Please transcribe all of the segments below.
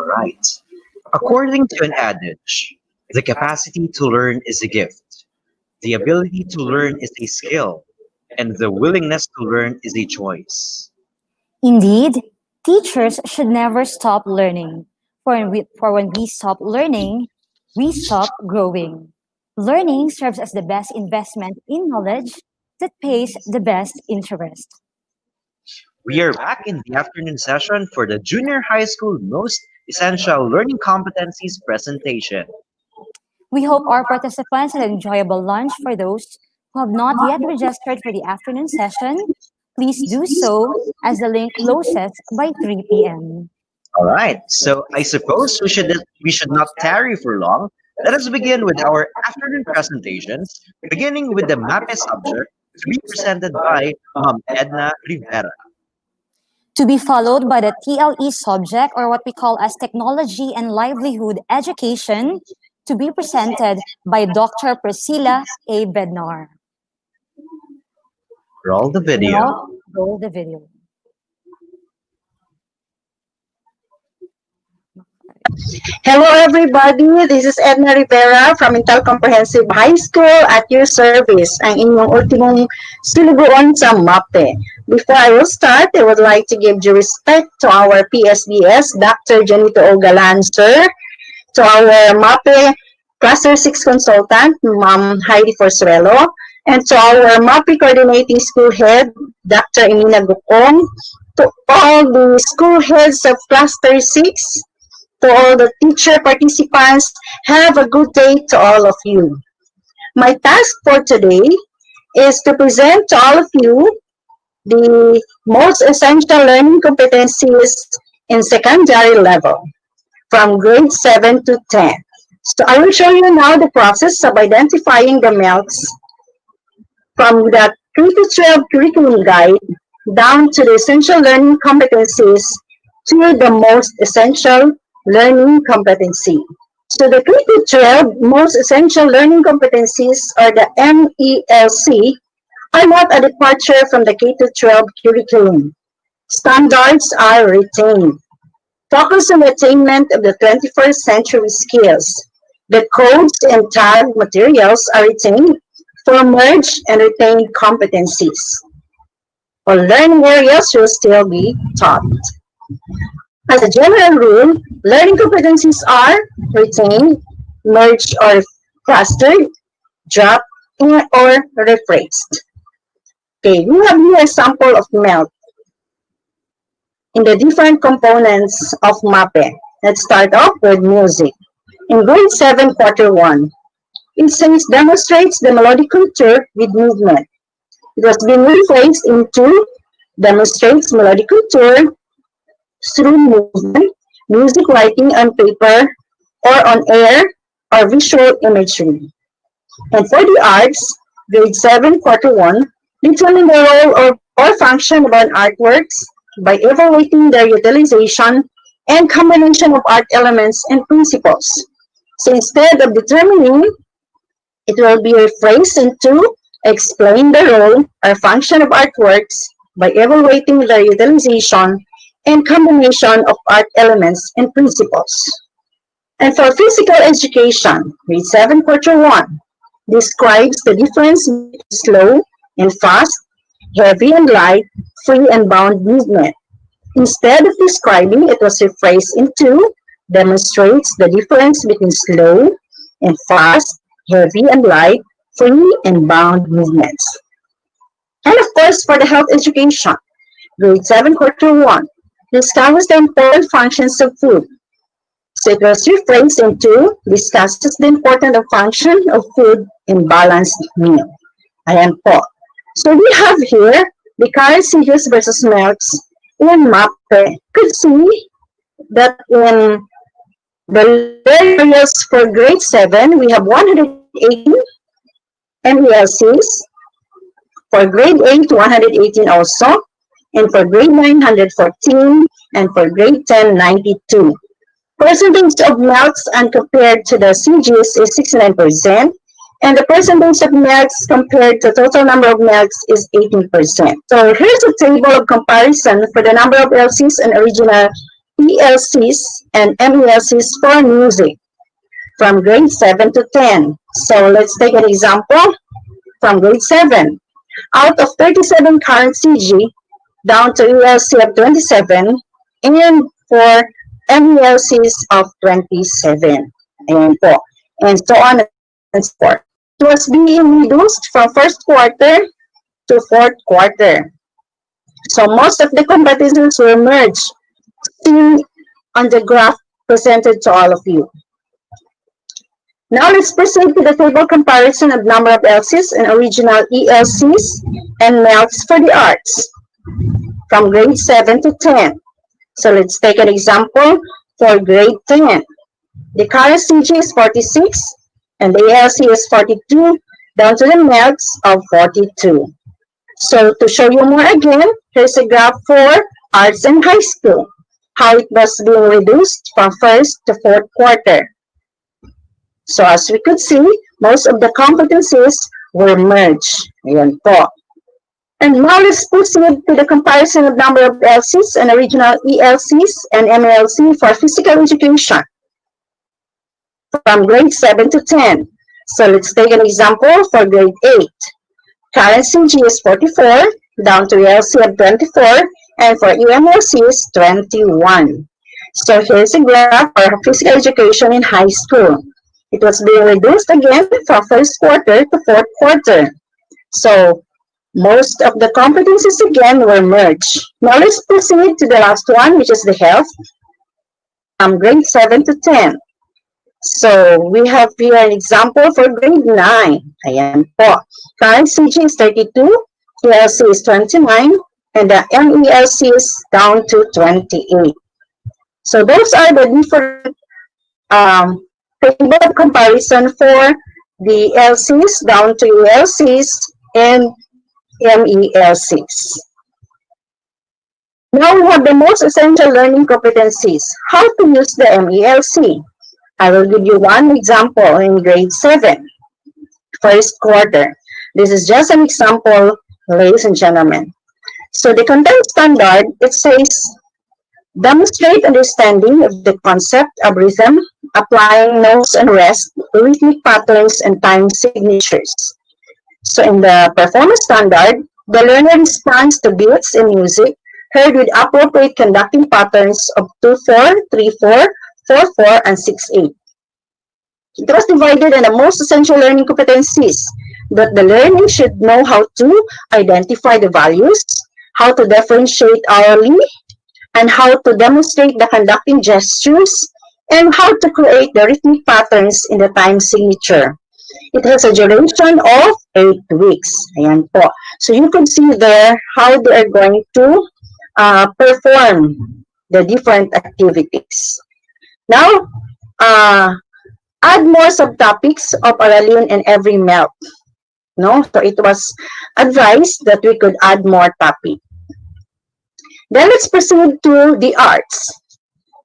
right. According to an adage, the capacity to learn is a gift, the ability to learn is a skill, and the willingness to learn is a choice. Indeed, teachers should never stop learning. For when we stop learning, we stop growing. Learning serves as the best investment in knowledge that pays the best interest. We are back in the afternoon session for the junior high school most essential learning competencies presentation. We hope our participants had an enjoyable lunch. For those who have not yet registered for the afternoon session, please do so as the link closes by 3 p.m. All right, so I suppose we should not tarry for long. Let us begin with our afternoon presentations, beginning with the MAPE subject to be presented by Edna Rivera. To be followed by the TLE subject, or what we call as Technology and Livelihood Education, to be presented by Dr. Priscilla A. Bednar. Roll the video. Now, roll the video. Hello everybody, this is Edna Rivera from Intel Comprehensive High School at your service, ang inyong ultimong sinubuan sa MAPE. Before I will start, I would like to give due respect to our PSDS, Dr. Janito Ogalan, sir, to our MAPE Cluster 6 consultant, Ma'am Heidi Forzuelo, and to our MAPE coordinating school head, Dr. Emina Gukong, to all the school heads of Cluster 6, to all the teacher participants, have a good day to all of you. My task for today is to present to all of you the most essential learning competencies in secondary level from grade 7 to 10. So I will show you now the process of identifying the MELCs from the 3 to 12 curriculum guide down to the essential learning competencies to the most essential learning competency. So the 3 to 12 most essential learning competencies, or the MELC, are not a departure from the K to 12 curriculum. Standards are retained. Focus on the attainment of the 21st century skills. The codes and tag materials are retained for merged and retained competencies. All learning areas will still be taught. As a general rule, learning competencies are retained, merged or clustered, dropped, or rephrased. Okay, we have here a sample of MELC in the different components of MAPE. Let's start off with music. In grade 7, quarter 1, it says demonstrates the melodic culture with movement. It was being rephrased into demonstrates melodic culture through movement, music writing on paper or on air, or visual imagery. And for the arts, grade 7, quarter 1, determine the role or function of an artworks by evaluating their utilization and combination of art elements and principles. So instead of determining, it will be rephrased into explain the role or function of artworks by evaluating their utilization and combination of art elements and principles. And for physical education, grade 7, quarter 1, describes the difference between slow and fast, heavy and light, free and bound movement. Instead of describing, it was rephrased into demonstrates the difference between slow and fast, heavy and light, free and bound movements. And of course, for the health education, grade 7, quarter 1, discusses the important functions of food. So it was rephrased into discusses the important function of food in balanced meal. Ayan po. So we have here the current series versus MELCs in MAPE. You could see that in the areas for grade 7, we have 118 MELCs. For grade 8, 118 also. And for grade 9, 114. And for grade 10, 92. Percentage of MELCs and compared to the CGs is 69%. And the percentage of MELCs compared to total number of MELCs is 18%. So here's a table of comparison for the number of LCs and original ELCs and MELCs for music from grade 7 to 10. So let's take an example from grade 7. Out of 37 current CG, down to ELC of 27, and for MELCs of 27. Ayan po. And so on and so forth. It was being reduced from first quarter to fourth quarter. So most of the competencies were merged, seen on the graph presented to all of you. Now let's proceed to the table comparison of number of LCs and original ELCs and MELCs for the arts from grade 7 to 10. So let's take an example for grade 10. The current CG is 46 and the ELC is 42 down to the MELCs of 42. So to show you more again, here's a graph for arts and high school, how it was being reduced from first to fourth quarter. So as we could see, most of the competencies were merged. Ayan po. And now let's proceed to the comparison of number of LCs and original ELCs and MLC for physical education from grade 7 to 10. So let's take an example for grade 8. Current CG is 44, down to ELC of 24, and for EMLC is 21. So here's a graph for physical education in high school. It was being reduced again from first quarter to fourth quarter. So most of the competencies again were merged. Now let's proceed to the last one, which is the health from grade 7 to 10. So we have here an example for grade 9. Ayan po. Current CG is 32, ELC is 29, and the MELC is down to 28. So those are the different table comparison for the LCs down to ELCs and MELCs. Now we have the most essential learning competencies. How to use the MELC. I will give you one example in grade 7, first quarter. This is just an example, ladies and gentlemen. So the content standard, it says, demonstrate understanding of the concept of rhythm, applying notes and rest, rhythmic patterns, and time signatures. So in the performance standard, the learner responds to beats in music heard with appropriate conducting patterns of 2-4, 3-4, 4-4, and 6-8. It was divided in the most essential learning competencies that the learner should know how to identify the values, how to differentiate hourly, and how to demonstrate the conducting gestures, and how to create the rhythmic patterns in the time signature. It has a duration of 8 weeks. Ayan po. So you could see there how they are going to perform the different activities. Now, add more subtopics of Aralin in every MELC. No? So it was advised that we could add more topic. Then let's proceed to the arts.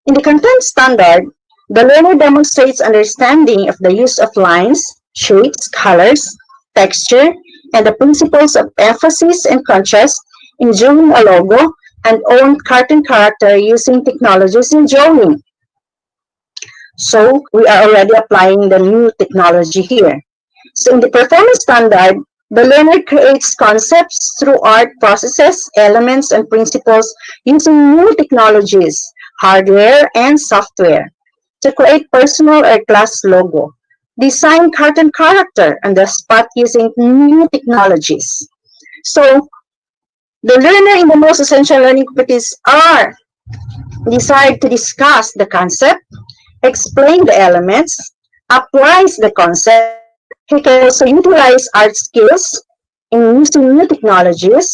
In the content standard, the learner demonstrates understanding of the use of lines, shapes, colors, texture, and the principles of emphasis and contrast in drawing a logo and own cartoon character using technologies in drawing. So we are already applying the new technology here. So in the performance standard, the learner creates concepts through art processes, elements, and principles using new technologies, hardware, and software to create personal or class logo, design cartoon character on the spot using new technologies. So the learner in the most essential learning competencies are decide to discuss the concept, explain the elements, applies the concept. He can also utilize art skills in using new technologies.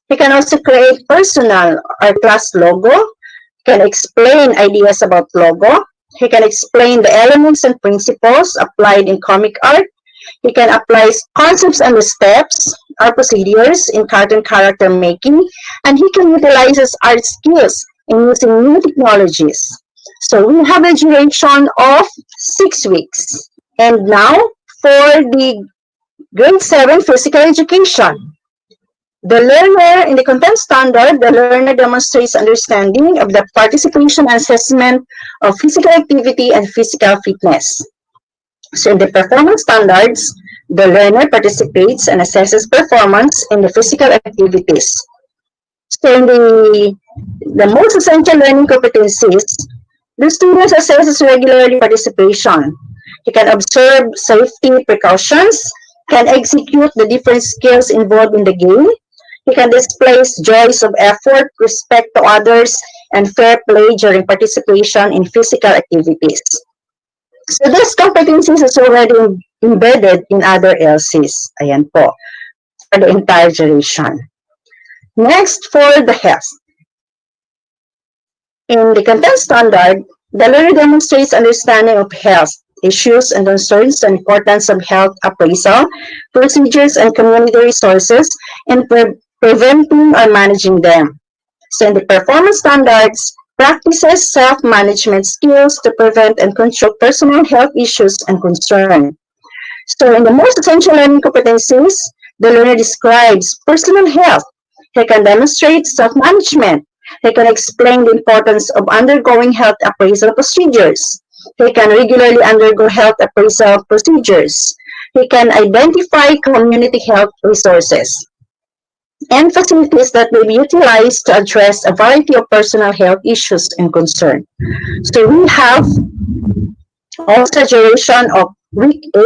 He can also create personal or class logo. He can explain ideas about logo. He can explain the elements and principles applied in comic art. He can apply concepts and the steps or procedures in cartoon character making. And he can utilize his art skills in using new technologies. So we have a duration of 6 weeks. And now, for the grade 7 physical education. The learner, in the content standard, the learner demonstrates understanding of the participation and assessment of physical activity and physical fitness. So in the performance standards, the learner participates and assesses performance in the physical activities. So in the most essential learning competencies, the student assesses regularly participation. He can observe safety precautions, can execute the different skills involved in the game. He can display joys of effort, respect to others, and fair play during participation in physical activities. So these competencies is already embedded in other LCs. Ayan po, for the entire duration. Next, for the health. In the content standard, the learner demonstrates understanding of health issues and concerns, the importance of health appraisal, procedures, and community resources, and preventing or managing them. So in the performance standards, practices self-management skills to prevent and control personal health issues and concern. So in the most essential learning competencies, the learner describes personal health. He can demonstrate self-management. He can explain the importance of undergoing health appraisal procedures. He can regularly undergo health appraisal procedures. He can identify community health resources and facilities that may be utilized to address a variety of personal health issues and concern. So we have also duration of week 8.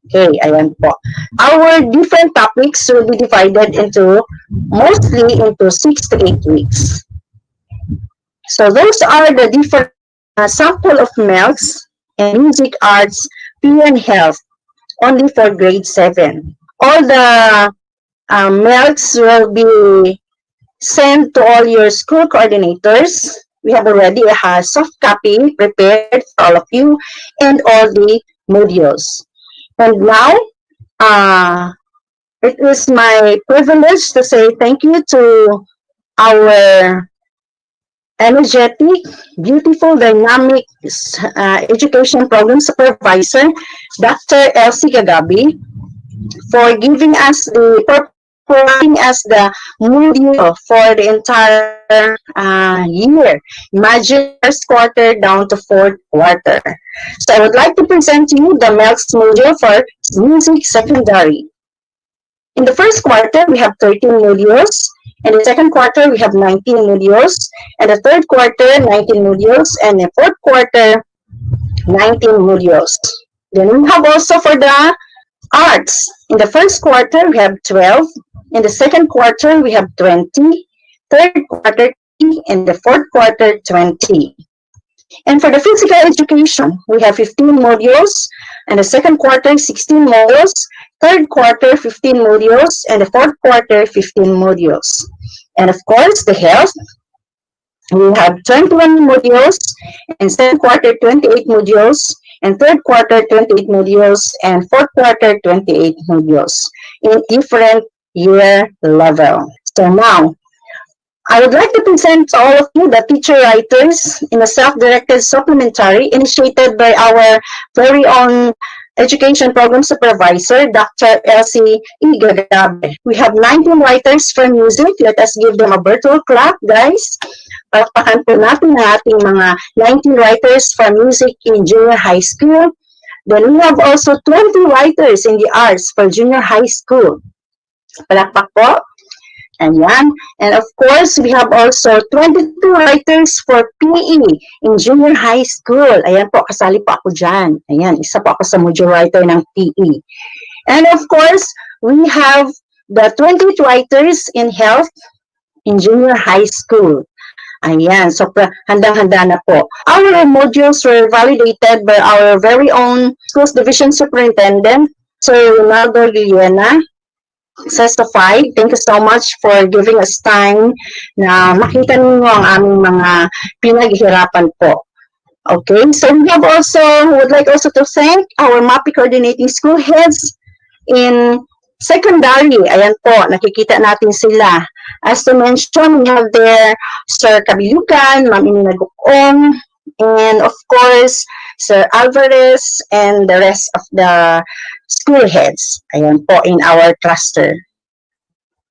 Okay, ayan po. Our different topics will be divided into mostly into 6 to 8 weeks. So those are the different sample of MELCs and music arts, peer and health, only for grade 7. All the MELCs will be sent to all your school coordinators. We have already a soft copy prepared for all of you and all the modules. And now, it is my privilege to say thank you to our energetic, beautiful, dynamic education program supervisor, Dr. Elsie Gagabi, for giving us providing us the module for the entire year. Imagine first quarter down to fourth quarter. So I would like to present to you the MELCS module for music secondary. In the first quarter, we have 13 modules. In the second quarter, we have 19 modules. And the third quarter, 19 modules. And the fourth quarter, 19 modules. Then we have also for the arts. In the first quarter, we have 12. In the second quarter, we have 20. Third quarter, 20. And the fourth quarter, 20. And for the physical education, we have 15 modules. And the second quarter, 16 modules. Third quarter, 15 modules. And the fourth quarter, 15 modules. And of course, the health, we have 21 modules. And second quarter, 28 modules. And third quarter, 28 modules. And fourth quarter, 28 modules in different year level. So now, I would like to present to all of you the teacher writers in a self-directed supplementary initiated by our very own education program supervisor, Dr. Elsie E. Gagabe. We have 19 writers for music. Let us give them a virtual clap, guys. Palakpakan po natin ang ating mga 19 writers for music in junior high school. Then we have also 20 writers in the arts for junior high school. Palakpak po. Ayan. And of course, we have also 22 writers for PE in junior high school. Ayan po, kasali po ako dyan. Ayan, isa po ako sa module writer ng PE. And of course, we have the 20 writers in health in junior high school. Ayan, so handang-handa na po. Our modules were validated by our very own schools division superintendent, Sir Ronaldo Liliana. Testified. Thank you so much for giving us time na makita ninyo ang aming mga pinaghirapan po. Okay, so we have also, would like also to thank our MAPI coordinating school heads in secondary. Ayan po, nakikita natin sila. As to mention, we have there Sir Kabilugan, Ma'am Ininagukong, and of course, Sir Alvarez, and the rest of the school heads. Ayan po, in our cluster.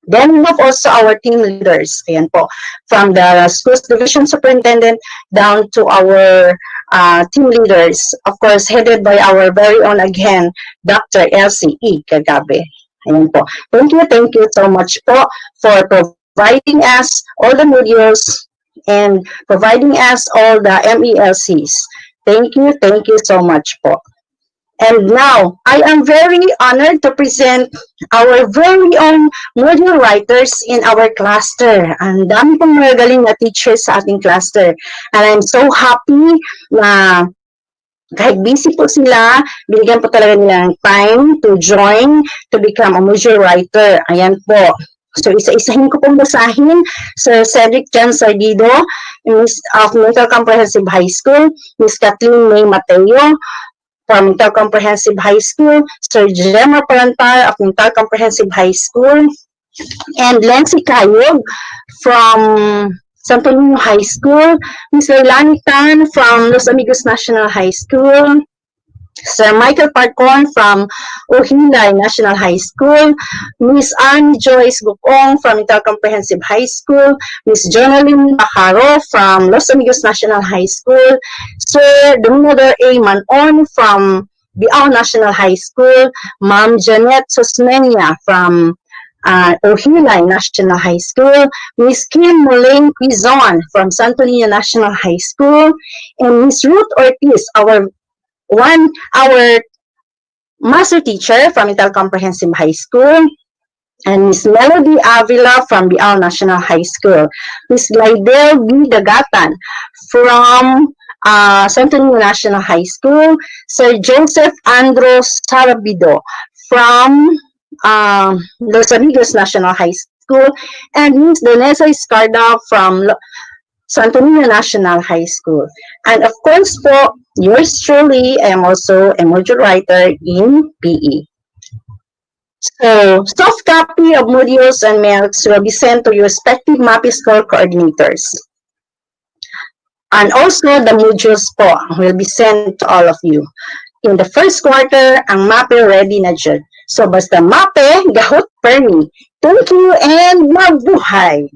Then we have also our team leaders. Ayan po. From the schools division superintendent down to our team leaders. Of course, headed by our very own again, Dr. Elsie E. Kagabe. Ayan po. Thank you so much po for providing us all the modules and providing us all the MELCs. Thank you so much po. And now, I am very honored to present our very own module writers in our cluster. Ang dami pong mga galing na teachers sa ating cluster. And I'm so happy na kahit busy po sila, binigyan po talaga nila ng time to join to become a module writer. Ayan po. So, isa-isahin ko pong basahin. Sir Cedric Jan Sardido, Miss of Mental Comprehensive High School, Miss Kathleen May Mateo, from Mental Comprehensive High School, Sir Gemma Palantar of Mental Comprehensive High School, and Lency Kayog from Santo Niño High School, Ms. Leilani Tan from Los Amigos National High School, Sir Michael Parcon from Ohilay National High School, Miss Annie Joyce Gukong from Mental Comprehensive High School, Miss Jonalyn Bacaro from Los Amigos National High School, Sir Dominador A. Manon from Biao National High School, Ma'am Janet Sosmenia from Ohilay National High School, Miss Kim Moline Quizon from Santo Niño National High School, and Miss Ruth Ortiz, our master teacher from Mental Comprehensive High School, and Miss Melody Avila from Biao National High School, Miss Glidel B. Dagatan from Santo Niño National High School, Sir Joseph Andros Sarabido from Los Amigos National High School, and Miss Donesa Escarda from Santo Niño National High School. And of course po, yours truly, I am also a module writer in PE. So, soft copy of modules and mails will be sent to your respective MAPI school coordinators. And also, the modules po will be sent to all of you. In the first quarter, ang MAPE ready na dyan. So, basta MAPE, gahot permi. Thank you and mabuhay!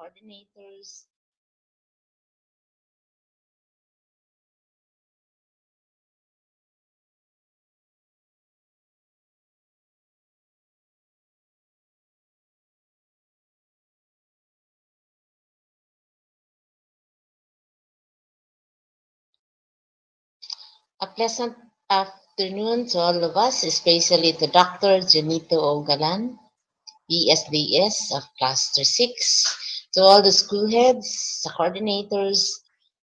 Coordinators. A pleasant afternoon to all of us, especially to Dr. Janito Ogalan, ESDS of Cluster 6, to all the school heads, the coordinators,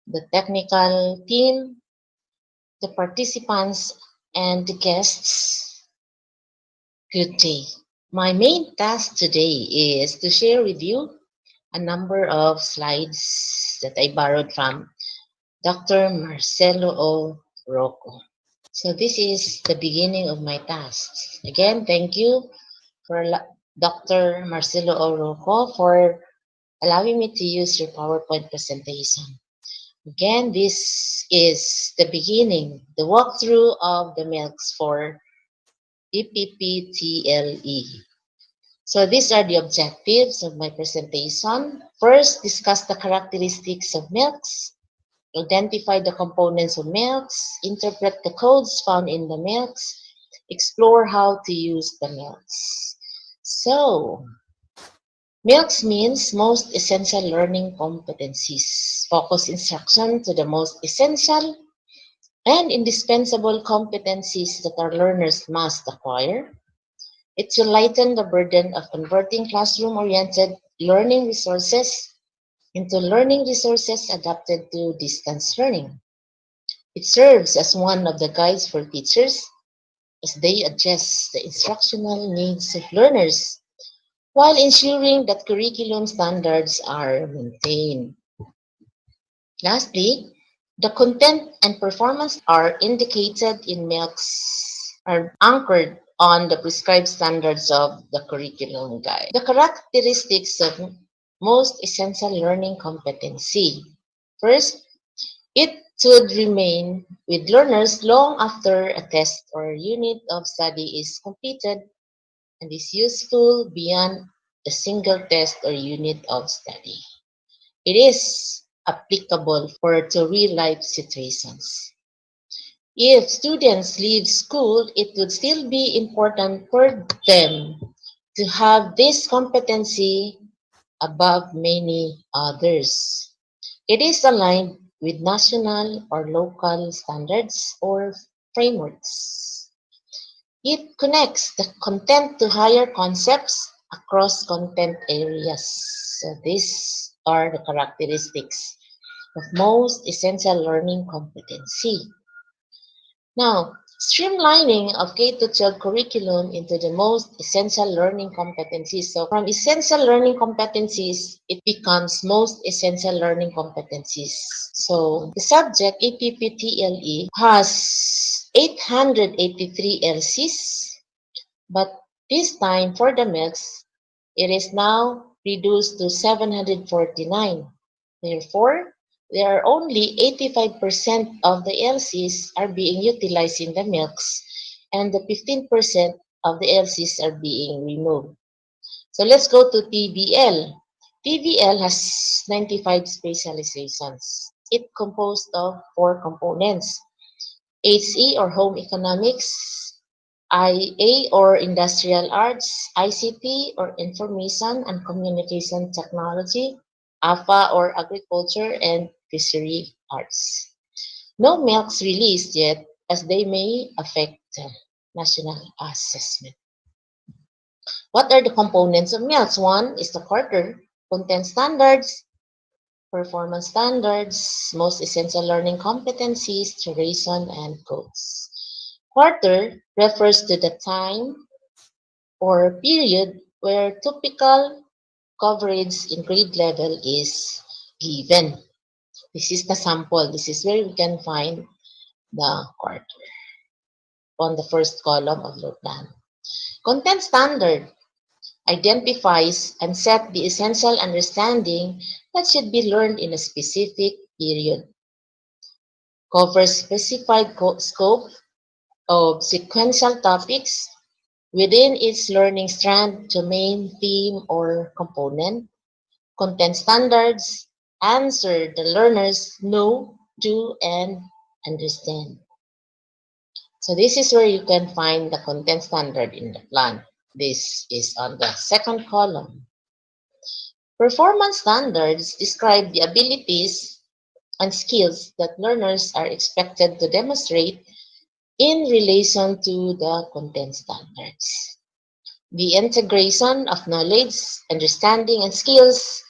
the technical team, the participants, and the guests. Good day. My main task today is to share with you a number of slides that I borrowed from Dr. Marcelo O. Rocco. So this is the beginning of my task. Again, thank you for Dr. Marcelo O. Rocco for allowing me to use your PowerPoint presentation. Again, this is the beginning, the walkthrough of the milks for EPPTLE. So these are the objectives of my presentation. First, discuss the characteristics of milks, identify the components of milks, interpret the codes found in the milks, explore how to use the milks. So, milks means most essential learning competencies. Focus instruction to the most essential and indispensable competencies that our learners must acquire. It will lighten the burden of converting classroom-oriented learning resources into learning resources adapted to distance learning. It serves as one of the guides for teachers as they adjust the instructional needs of learners while ensuring that curriculum standards are maintained. Lastly, The content and performance are indicated in MELCs are anchored on the prescribed standards of the curriculum guide. The characteristics of most essential learning competency. First, it should remain with learners long after a test or unit of study is completed and is useful beyond a single test or unit of study. It is applicable for to real life situations. If students leave school, it would still be important for them to have this competency above many others. It is aligned with national or local standards or frameworks. It connects the content to higher concepts across content areas. So these are the characteristics of most essential learning competency. Now, streamlining of K-12 curriculum into the most essential learning competencies. So from essential learning competencies, it becomes most essential learning competencies. So the subject APPTLE has 883 LCs, but this time for the MELCs, it is now reduced to 749. Therefore, there are only 85% of the LCs are being utilized in the MELCs, and the 15% of the LCs are being removed. So let's go to TBL. TBL has 95 specializations. It composed of four components: HE or Home Economics, IA or Industrial Arts, ICT or Information and Communication Technology, AFA or Agriculture and Fishery Arts. No MELCs released yet as they may affect national assessment. What are the components of MELCs? One is the quarter, content standards, performance standards, most essential learning competencies, duration, and codes. Quarter refers to the time or period where typical coverage in grade level is given. This is the sample. This is where we can find the quarter on the first column of your plan. Content standard identifies and set the essential understanding that should be learned in a specific period. Covers specified scope of sequential topics within its learning strand, domain, theme, or component. Content standards answer the learner's know, do, and understand. So this is where you can find the content standard in the plan. This is on the second column. Performance standards describe the abilities and skills that learners are expected to demonstrate in relation to the content standards. The integration of knowledge, understanding, and skills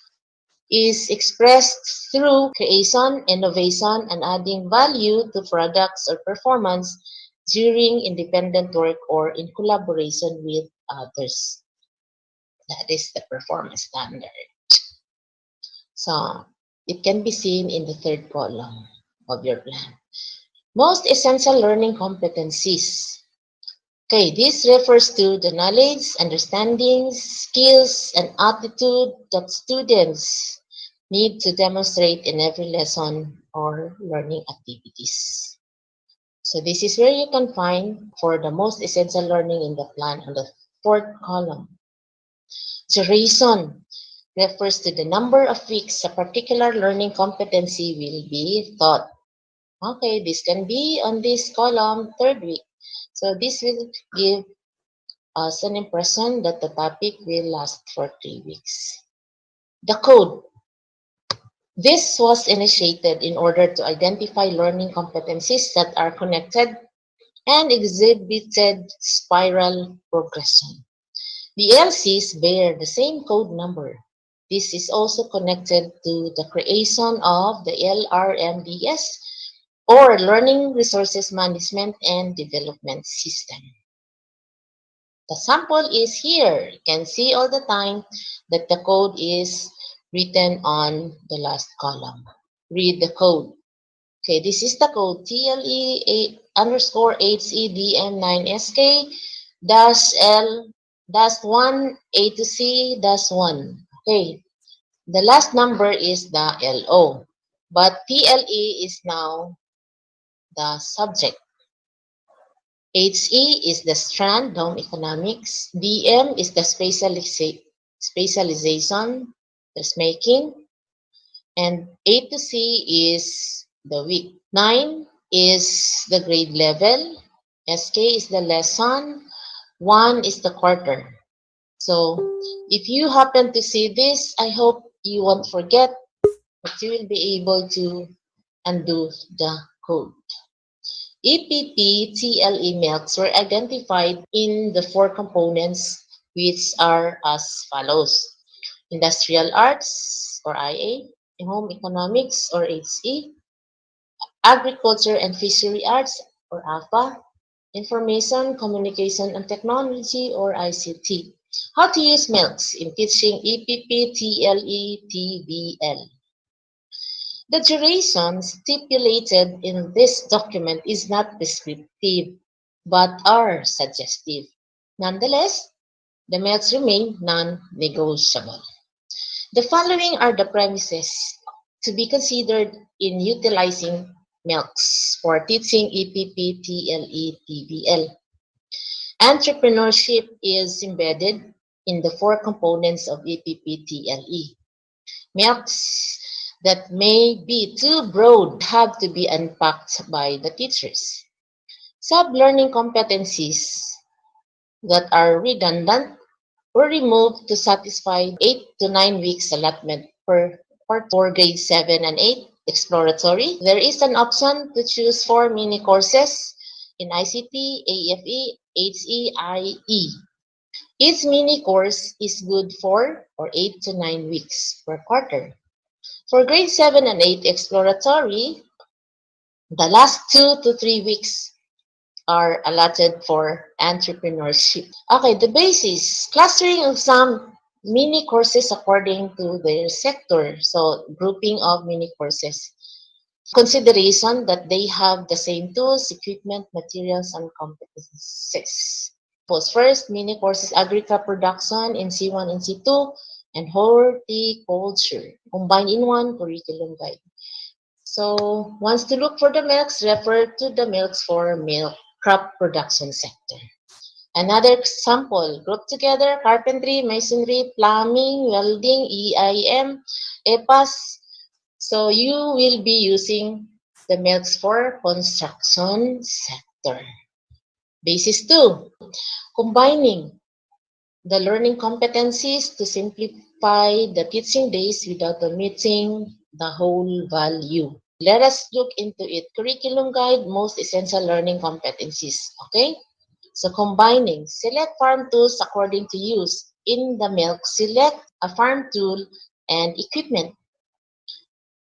is expressed through creation, innovation, and adding value to products or performance during independent work or in collaboration with others. That is the performance standard. So it can be seen in the third column of your plan. Most essential learning competencies. Okay, this refers to the knowledge, understanding, skills, and attitude that students need to demonstrate in every lesson or learning activities. So this is where you can find for the most essential learning in the plan on the fourth column. Duration refers to the number of weeks a particular learning competency will be taught. Okay, this can be on this column, third week. So this will give us an impression that the topic will last for 3 weeks. The code. This was initiated in order to identify learning competencies that are connected and exhibited spiral progression. The LCs bear the same code number. This is also connected to the creation of the LRMDS or Learning Resources Management and Development System. The sample is here. You can see all the time that the code is written on the last column. Read the code. Okay, this is the code TLE _HEDM9SK dash L dash 1 A to C dash 1. Okay, the last number is the LO, but TLE is now the subject. HE is the strand, home economics. DM is the specialization, that's making. And A to C is the week. 9 is the grade level. SK is the lesson. 1 is the quarter. So if you happen to see this, I hope you won't forget, but you will be able to undo the code. EPP-TLE milks were identified in the four components, which are as follows: industrial arts or IA, home economics or HE, agriculture and fishery arts or AFA, information, communication and technology or ICT. How to use milks in teaching EPP-TLE TBL. The duration stipulated in this document is not prescriptive, but are suggestive. Nonetheless, the merits remain non-negotiable. The following are the premises to be considered in utilizing MELCs for teaching EPP, TLE, TBL. Entrepreneurship is embedded in the four components of EPP, TLE. MELCs that may be too broad have to be unpacked by the teachers. Sub-learning competencies that are redundant were removed to satisfy 8 to 9 weeks allotment per part for grade 7 and 8 exploratory. There is an option to choose 4 mini courses in ICT, AFE, HE, IE. Each mini course is good for 8 to 9 weeks per quarter. For grade 7 and 8 exploratory, the last 2 to 3 weeks are allotted for entrepreneurship. Okay, the basis, clustering of some mini courses according to their sector. So grouping of mini courses. Consideration that they have the same tools, equipment, materials, and competencies. First, mini courses agriculture production in C1 and C2 and horticulture combined in one curriculum guide. So, wants to look for the milks, refer to the milks for milk crop production sector. Another example, group together carpentry, masonry, plumbing, welding, EIM, EPAS. So you will be using the milks for construction sector. Basis 2, combining the learning competencies to simplify the teaching days without omitting the whole value. Let us look into it. Curriculum guide, most essential learning competencies. Okay? So combining, select farm tools according to use. In the milk, select a farm tool and equipment.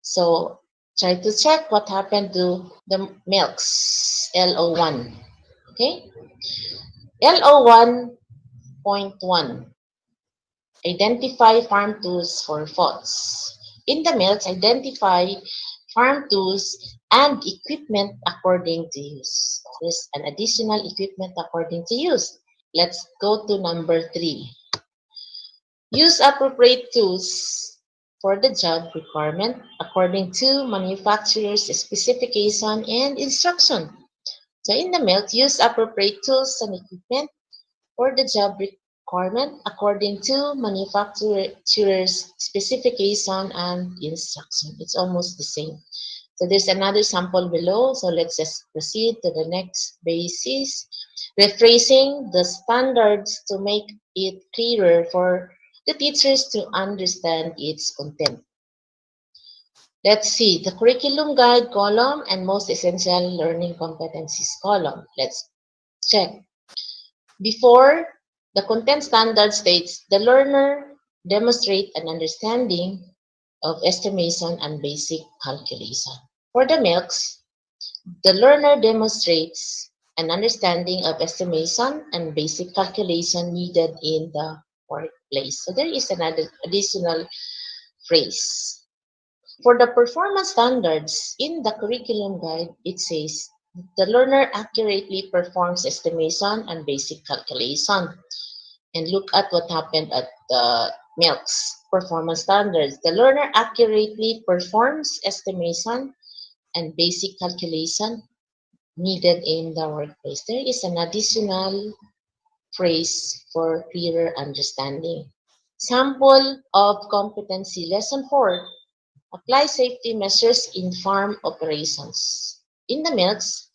So try to check what happened to the milks, LO1. Okay? LO1.1, identify farm tools for faults. In the milks, identify farm tools and equipment according to use. There's an additional equipment according to use. Let's go to number 3. Use appropriate tools for the job requirement according to manufacturer's specification and instruction. So in the milk, use appropriate tools and equipment for the job requirement according to manufacturer's specification and instruction. It's almost the same. So there's another sample below. So let's just proceed to the next basis. Rephrasing the standards to make it clearer for the teachers to understand its content. Let's see the curriculum guide column and most essential learning competencies column. Let's check. Before, the content standard states the learner demonstrate an understanding of estimation and basic calculation. For the milks, the learner demonstrates an understanding of estimation and basic calculation needed in the workplace. So there is another additional phrase. For the performance standards in the curriculum guide, it says the learner accurately performs estimation and basic calculation. And look at what happened at the MELC's performance standards. The learner accurately performs estimation and basic calculation needed in the workplace. There is an additional phrase for clearer understanding. Sample of competency lesson 4. Apply safety measures in farm operations. In the MELC's,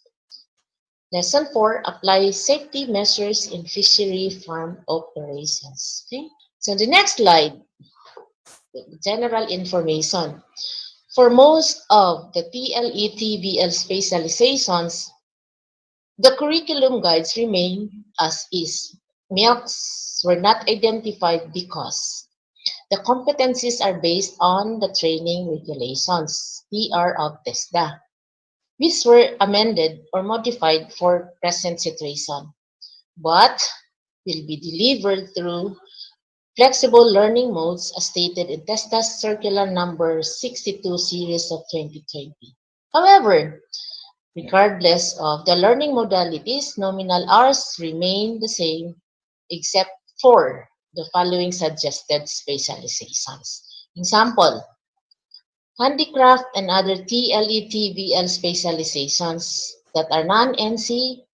lesson 4, apply safety measures in fishery farm operations. Okay? So the next slide, general information. For most of the TLE-TVL specializations, the curriculum guides remain as is. MELCs were not identified because the competencies are based on the training regulations, TR of TESDA, which were amended or modified for present situation, but will be delivered through flexible learning modes as stated in TESDA's Circular Number 62 Series of 2020. However, regardless of the learning modalities, nominal hours remain the same except for the following suggested specializations. Example, handicraft and other TLE-TVL specializations that are non-NC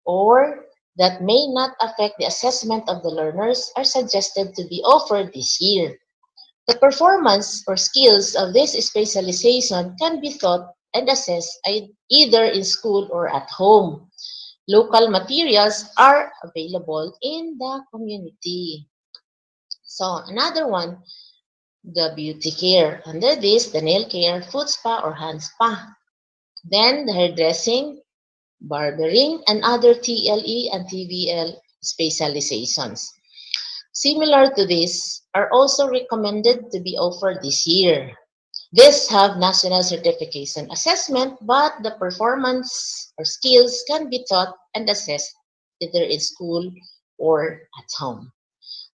or that may not affect the assessment of the learners are suggested to be offered this year. The performance or skills of this specialization can be taught and assessed either in school or at home. Local materials are available in the community. So another one, the beauty care. Under this, the nail care, foot spa or hand spa. Then the hairdressing, barbering, and other TLE and TVL specializations. Similar to this are also recommended to be offered this year. These have national certification assessment, but the performance or skills can be taught and assessed either in school or at home.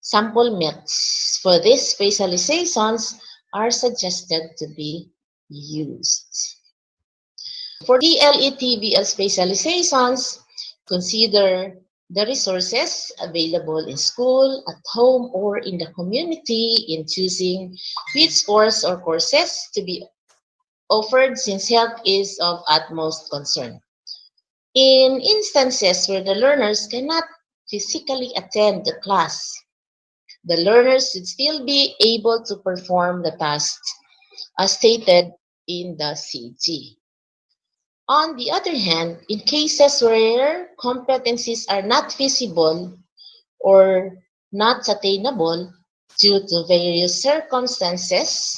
Sample myths for these specializations are suggested to be used. For DLE-TVL specializations, consider the resources available in school, at home, or in the community in choosing which course or courses to be offered since health is of utmost concern. In instances where the learners cannot physically attend the class, the learners should still be able to perform the tasks as stated in the CG. On the other hand, in cases where competencies are not feasible or not attainable due to various circumstances,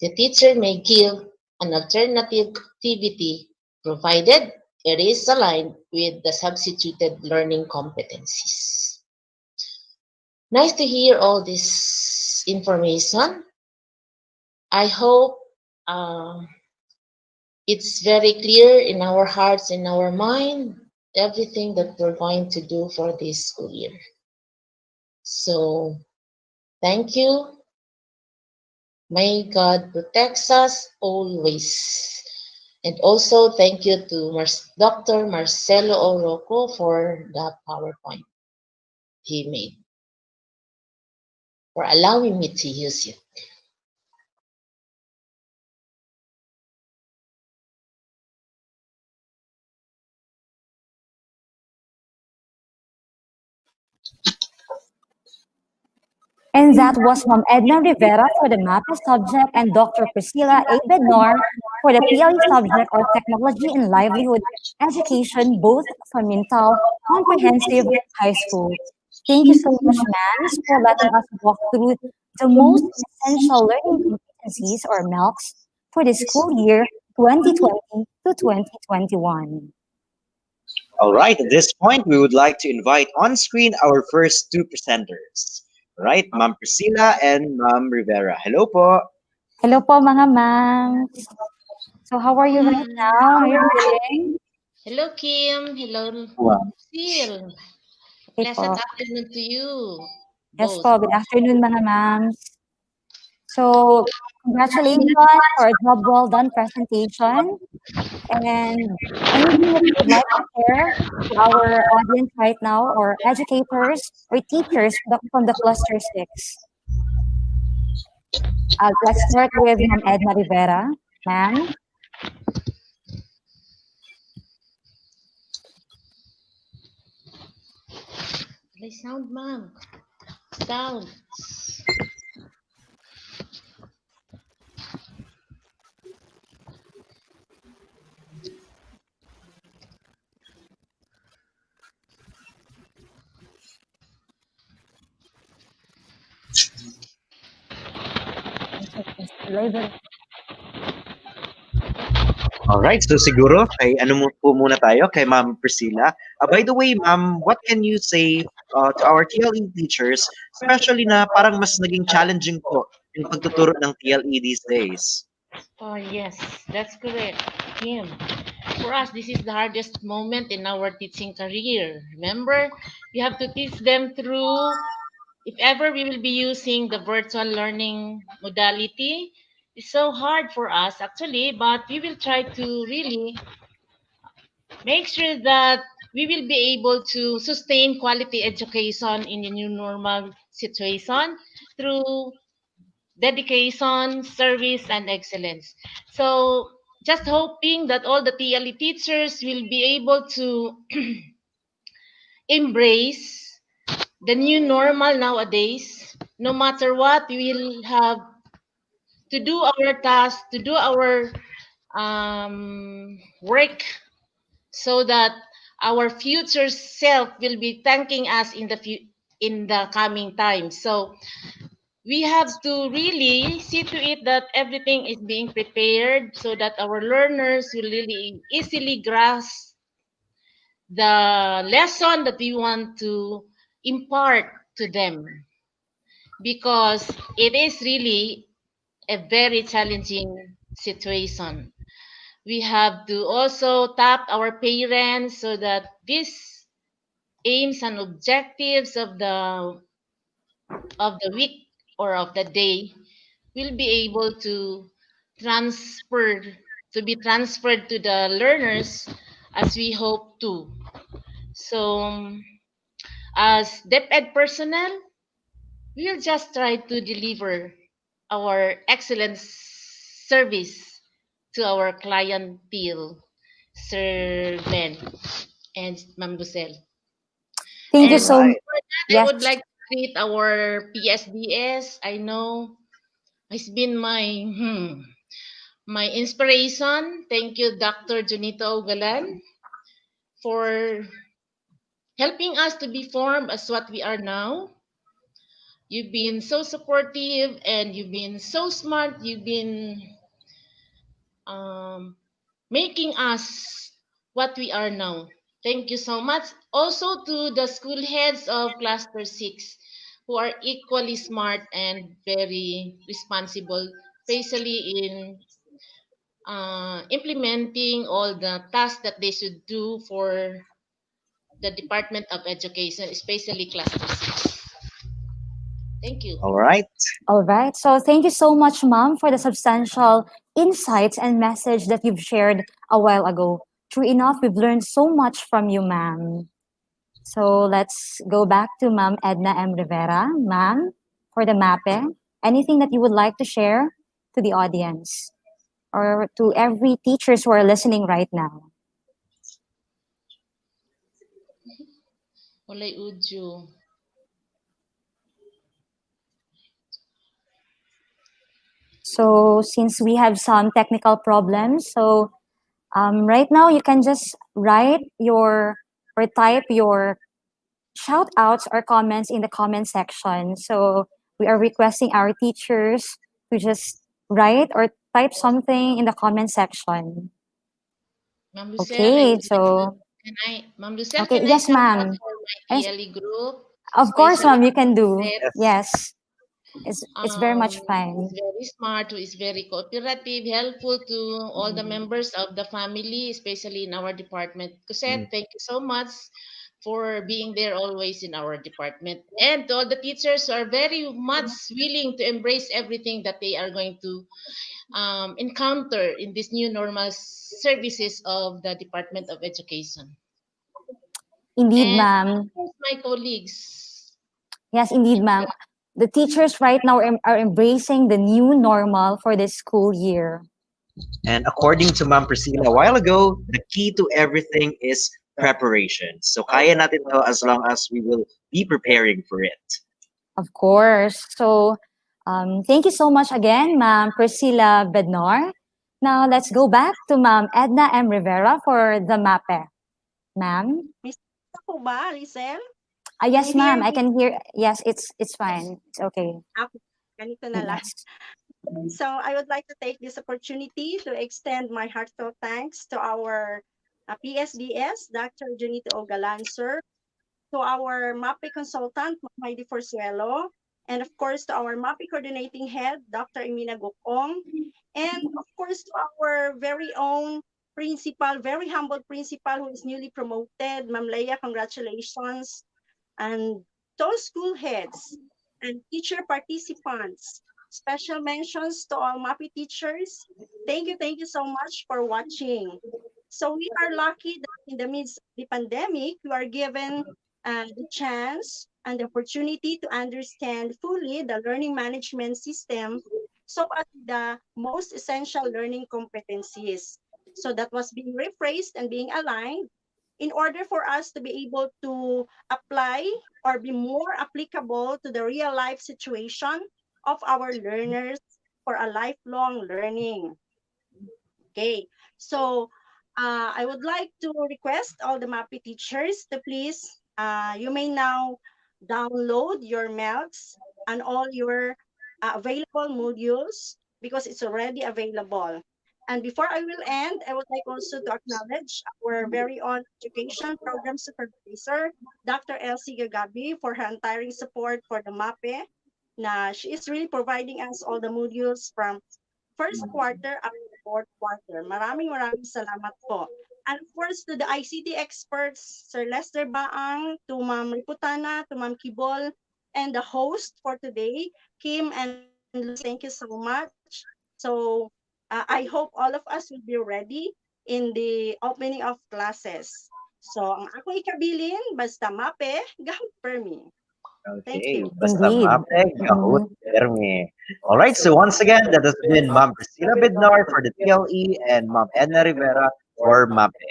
the teacher may give an alternative activity provided it is aligned with the substituted learning competencies. Nice to hear all this information. I hope it's very clear in our hearts, in our mind, everything that we're going to do for this school year. So, thank you. May God protect us always. And also, thank you to Dr. Marcelo Oroco for the PowerPoint he made, for allowing me to use it. And that was Ma'am Edna Rivera for the MAPE subject and Dr. Priscilla A. Bednar for the PLE subject or Technology and Livelihood Education, both from Mintal Comprehensive High School. Thank you so much, ma'ams, for letting us walk through the most essential learning competencies or MELCs for the school year 2020 to 2021. All right, at this point, we would like to invite on screen our first two presenters. Right, Ma'am Priscilla and Ma'am Rivera. Hello po. Hello po mga ma'ams. So how are you right now? How are you feeling? Hello, Kim. Hello, Wow. Phil. Okay Pleasant po. afternoon to you Yes both. po, good afternoon mga ma'ams. So, congratulations for a job well done presentation. And anything that you would like to share to our audience right now, or educators or teachers from the Cluster 6? Let's start with Ma'am Edna Rivera. Ma'am. Play sound, ma'am. Sound. Alright, so siguro kay ano po muna tayo kay Ma'am Priscilla. By the way, Ma'am, what can you say to our TLE teachers, especially na parang mas naging challenging po yung pagtuturo ng TLE these days? Oh, yes, that's correct. Him. For us, this is the hardest moment in our teaching career. Remember, we have to teach them through, if ever we will be using the virtual learning modality. It's so hard for us actually, but we will try to really make sure that we will be able to sustain quality education in the new normal situation through dedication, service, and excellence. So, just hoping that all the TLE teachers will be able to embrace the new normal nowadays. No matter what, we will have to do our task, to do our work, so that our future self will be thanking us in in the coming time. So we have to really see to it that everything is being prepared so that our learners will really easily grasp the lesson that we want to impart to them, because it is really a very challenging situation. We have to also tap our parents so that these aims and objectives of the week or of the day will be able to transfer to be transferred to the learners as we hope to. So, as DepEd personnel, we will just try to deliver our excellent service to our clientele, Sir Ben and Ma'am Lucelle. Thank you And so much. Alright. for that, I Yes. would like to greet our PSDS. I know it's been my inspiration. Thank you, Dr. Junito Ogalan, for helping us to be formed as what we are now. You've been so supportive and you've been so smart. You've been um, making us what we are now. Thank you so much. Also to the school heads of Cluster 6 who are equally smart and very responsible, especially in implementing all the tasks that they should do for the Department of Education, especially Cluster 6. Thank you. Alright. All right. So thank you so much, Mom, for the substantial insights and message that you've shared a while ago. True enough, we've learned so much from you, ma'am. So let's go back to Ma'am Edna M. Rivera. Ma'am, for the MAPE, anything that you would like to share to the audience or to every teachers who are listening right now? Walay udyo. So since we have some technical problems, so right now you can just write your or type your shout outs or comments in the comment section. So we are requesting our teachers to just write or type something in the comment section. Ma'am Lucelle, I Okay, would like to, so Ma'am Lucelle, okay, can I yes, shout out ma'am. for my Yes, TLE group, of course, especially ma'am, you can do. Yes. Yes, it's very much who is fine. very smart, who is very cooperative, helpful to all the members of the family, especially in our department. Cosette, Mm. thank you so much for being there always in our department. And to all the teachers who are very much willing to embrace everything that they are going to encounter in this new normal services of the Department of Education. Indeed, And ma'am. of course, my colleagues. Yes, indeed, ma'am. The teachers right now are embracing the new normal for this school year. And according to Ma'am Priscilla a while ago, the key to everything is preparation. So kaya natin to as long as we will be preparing for it. Of course. So, thank you so much again, Ma'am Priscilla Bednar. Now, let's go back to Ma'am Edna M. Rivera for the MAPE. Ma'am? Miss ako ba, Lizelle? Can Yes, you hear ma'am. I me? can hear. Yes, it's fine. It's okay. Ako, ganito na lang. Yes. So I would like to take this opportunity to extend my heartfelt thanks to our PSDS, Dr. Junito Ogalan, sir, to our MAPE consultant, Heidi Forzuelo, and of course to our MAPE coordinating head, Dr. Emina Gokong, and of course to our very own principal, very humble principal who is newly promoted, Ma'am Leia, congratulations, and those school heads and teacher participants. Special mentions to all MAPI teachers. Thank you so much for watching. So we are lucky that in the midst of the pandemic, we are given the chance and the opportunity to understand fully the learning management system so as the most essential learning competencies. So that was being rephrased and being aligned in order for us to be able to apply or be more applicable to the real life situation of our learners for a lifelong learning. Okay, so I would like to request all the MAPI teachers to please, you may now download your MELCs and all your available modules because it's already available. And before I will end, I would like also to acknowledge our very own education program supervisor, Dr. Elsie Gagabi, for her untiring support for the MAPE. Na she is really providing us all the modules from first quarter up to fourth quarter. Maraming salamat po. And of course, to the ICT experts, Sir Lester Baang, to Ma'am Riputana, to Ma'am Kibol, and the host for today, Kim and Luz, thank you so much. So I hope all of us will be ready in the opening of classes. So ang ako ikabilin, basta mape, gahot per me. Thank Okay, you. basta Indeed. mape, gahut, Mhm. perme. All right, so once again, that has been Ma'am Priscilla Bednar for the TLE and Ma'am Edna Rivera for MAPE.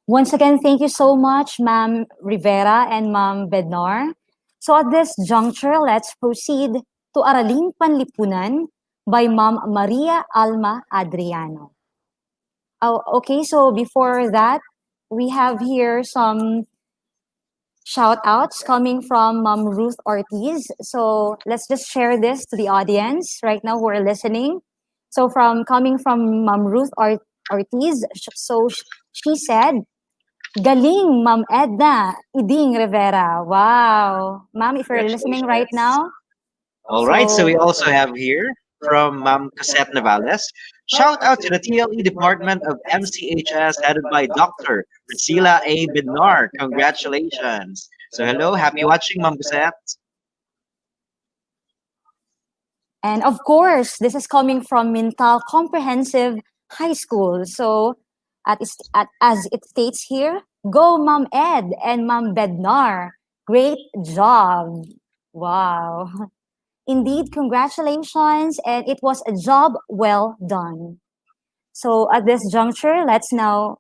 Once again, thank you so much, Ma'am Rivera and Ma'am Bednar. So at this juncture, let's proceed to Araling Panlipunan by Ma'am Maria Alma Adriano. Oh, okay, so before that, we have here some shout outs coming from Ma'am Ruth Ortiz. So let's just share this to the audience right now who are listening. So coming from Ma'am Ruth Ortiz, she said, Galing, Ma'am Edna, Iding Rivera. Wow. Ma'am, if you're listening right Congratulations. now, All right, so so we also have here from Ma'am Cosette Navales. Shout out to the TLE Department of MCHS headed by Dr. Priscilla A. Bednar. Congratulations. So hello, happy watching, Ma'am Cosette. and of course, this is coming from Mintal Comprehensive High School. So as it states here, go Ma'am Ed and Ma'am Bednar. Great job. Wow. Indeed, congratulations, and it was a job well done. So at this juncture, let's now,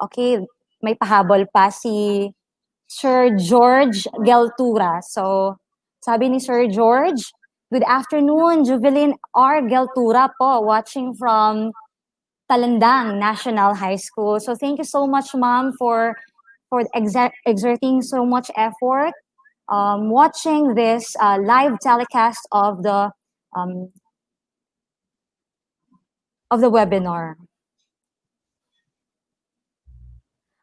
okay, may pahabol pa si Sir George Geltura. So sabi ni Sir George, good afternoon, Juvelin R. Geltura po, watching from Talandang National High School. So thank you so much, ma'am, for exerting so much effort watching this live telecast um, of the webinar.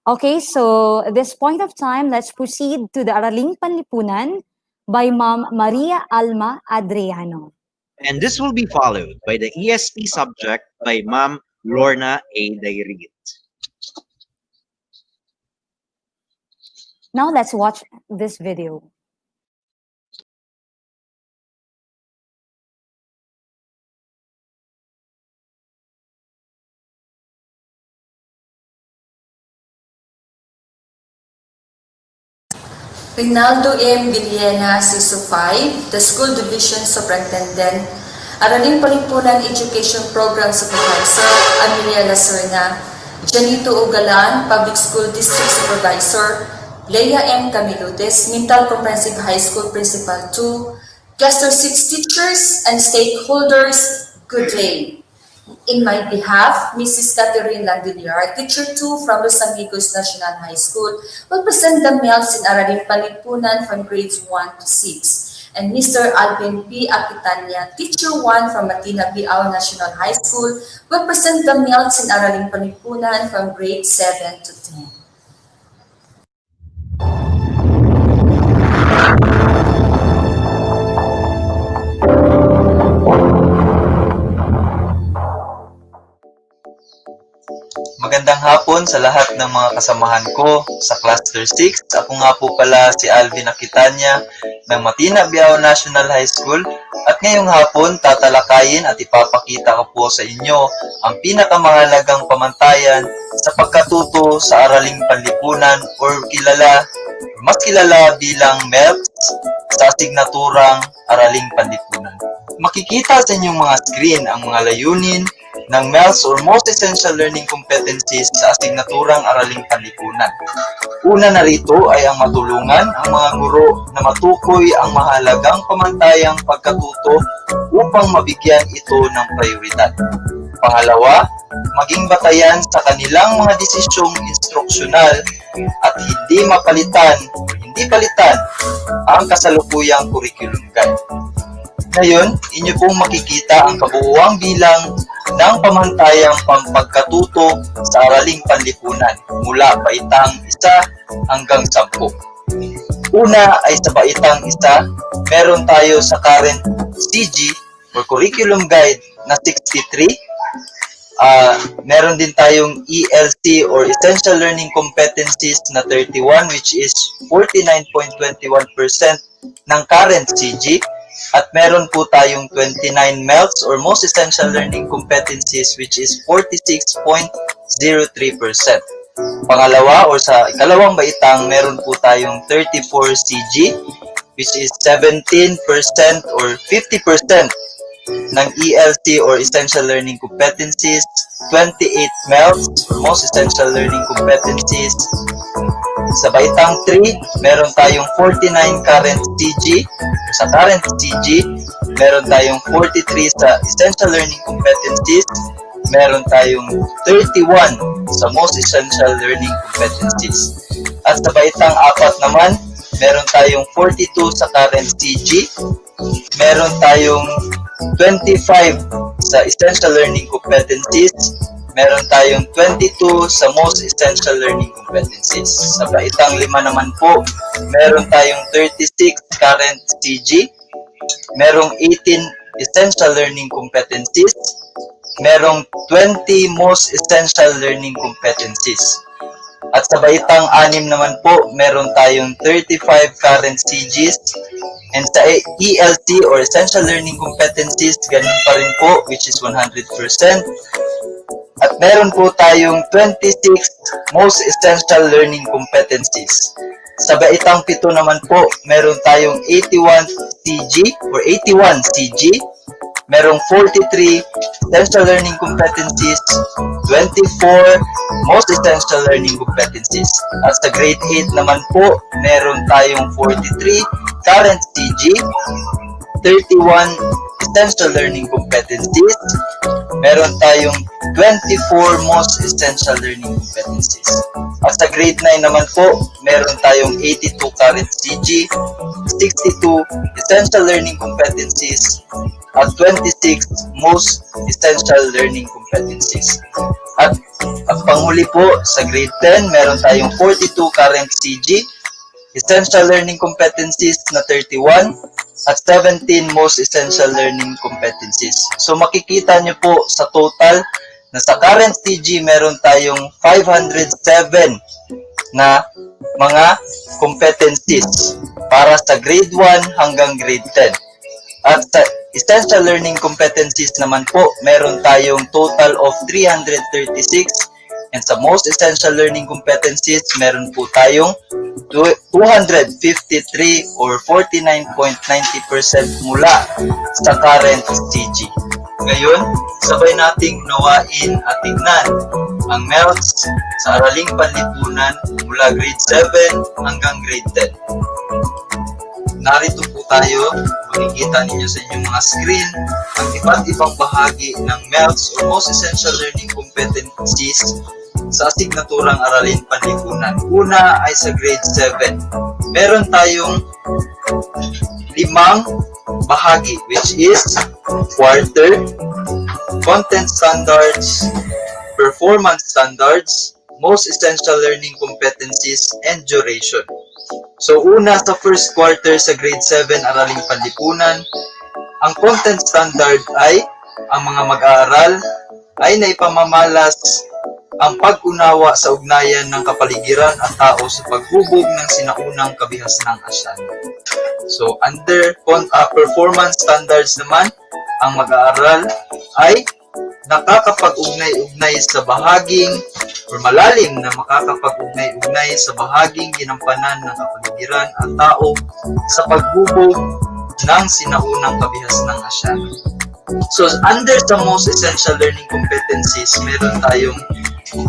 Okay, so at this point of time, let's proceed to the Araling Panlipunan by Ma'am Maria Alma Adriano. And this will be followed by the ESP subject by Ma'am Lorna A. Dairit. Now let's watch this video. Rinaldo M. Villena, CISO 5, the School Division Superintendent, Araling Palipunan Education Program Supervisor, Amelia Lacerna, Janito Ugalan, Public School District Supervisor, Leia M. Camilutes, Mintal Comprehensive High School Principal 2, Cluster 6 teachers and stakeholders, good day. In my behalf, Mrs. Catherine Landiliar, Teacher 2 from Los Amigos National High School, will present the MELS in Araling Palipunan from grades 1 to 6. And Mr. Alvin P. Aquitania, Teacher 1 from Matina Biao National High School, will present the MELS in Araling Palipunan from grades 7 to 10. Magandang hapon sa lahat ng mga kasamahan ko sa Cluster 6. Ako nga po pala si Alvin Aquitania ng Matina Biao National High School at ngayong hapon tatalakayin at ipapakita ko po sa inyo ang pinakamahalagang pamantayan sa pagkatuto sa araling panlipunan or mas kilala bilang MELS sa asignaturang araling panlipunan. Makikita sa inyong mga screen ang mga layunin ng MELS or Most Essential Learning Competencies sa asignaturang araling panlipunan. Una na rito ay ang matulungan ang mga guro na matukoy ang mahalagang pamantayang pagkatuto upang mabigyan ito ng prioridad. Pangalawa, maging batayan sa kanilang mga desisyong instruksyonal at hindi palitan ang kasalukuyang curriculum guide. Ngayon, inyo pong makikita ang kabuuang bilang ng pamantayang pampagkatuto sa araling panlipunan mula baitang 1 hanggang 10. Una ay sa baitang 1, meron tayo sa current CG or Curriculum Guide na 63. Meron din tayong ELC or Essential Learning Competencies na 31 which is 49.21% ng current CG. At meron po tayong 29 MELS or Most Essential Learning Competencies which is 46.03%. Pangalawa or sa ikalawang baitang meron po tayong 34 CG which is 17% or 50% ng ELC or Essential Learning Competencies, 28 MELS or Most Essential Learning Competencies. Sa baitang 3, meron tayong 49 current CG. Sa current CG, meron tayong 43 sa Essential Learning Competencies. Meron tayong 31 sa Most Essential Learning Competencies. At sa baitang 4 naman, meron tayong 42 sa current CG. Meron tayong 25 sa Essential Learning Competencies. Meron tayong 22 sa Most Essential Learning Competencies. Sa baitang 5 naman po, meron tayong 36 current CG, merong 18 Essential Learning Competencies, merong 20 Most Essential Learning Competencies. At sa baitang 6 naman po, meron tayong 35 current CGs, and sa ELC or Essential Learning Competencies, ganun pa rin po, which is 100%. At meron po tayong 26 Most Essential Learning Competencies. Sa baitang 7 naman po, meron tayong 81 CG or 81 CG. Merong 43 Essential Learning Competencies, 24 Most Essential Learning Competencies. At sa grade 8 naman po, meron tayong 43 current CG, 31 Essential Learning Competencies, meron tayong 24 Most Essential Learning Competencies. At sa grade 9 naman po, meron tayong 82 current CG, 62 Essential Learning Competencies, at 26 Most Essential Learning Competencies. At panghuli po, sa grade 10, meron tayong 42 current CG, Essential Learning Competencies na 31, at 17 Most Essential Learning Competencies. So makikita nyo po sa total na sa current CG meron tayong 507 na mga competencies para sa grade 1 hanggang grade 10. At sa essential learning competencies naman po, meron tayong total of 336. And sa most essential learning competencies, meron po tayong 253 or 49.90% mula sa current CG. Ngayon, sabay nating unawain at tignan ang MELS sa Araling Panlipunan mula grade 7 hanggang grade 10. Narito po tayo, makikita ninyo sa inyong mga screen ang iba't ibang bahagi ng MELS or Most Essential Learning Competencies sa asignaturang Aralin Panlipunan. Una ay sa grade 7. Meron tayong 5 bahagi, which is quarter, content standards, performance standards, most essential learning competencies, and duration. So una sa first quarter sa grade 7 Araling Panlipunan, ang content standard ay ang mga mag-aaral ay naipamamalas ang pag-unawa sa ugnayan ng kapaligiran at tao sa paghubog ng sinaunang kabihasnang asyan. So under performance standards naman, ang mag-aaral ay nakakapag-ugnay-ugnay sa bahaging or malalim na makakapag-ugnay-ugnay sa bahaging ginampanan ng kapaligiran at tao sa paghubog ng sinaunang kabihasnang asyan. So under the most essential learning competencies, meron tayong 6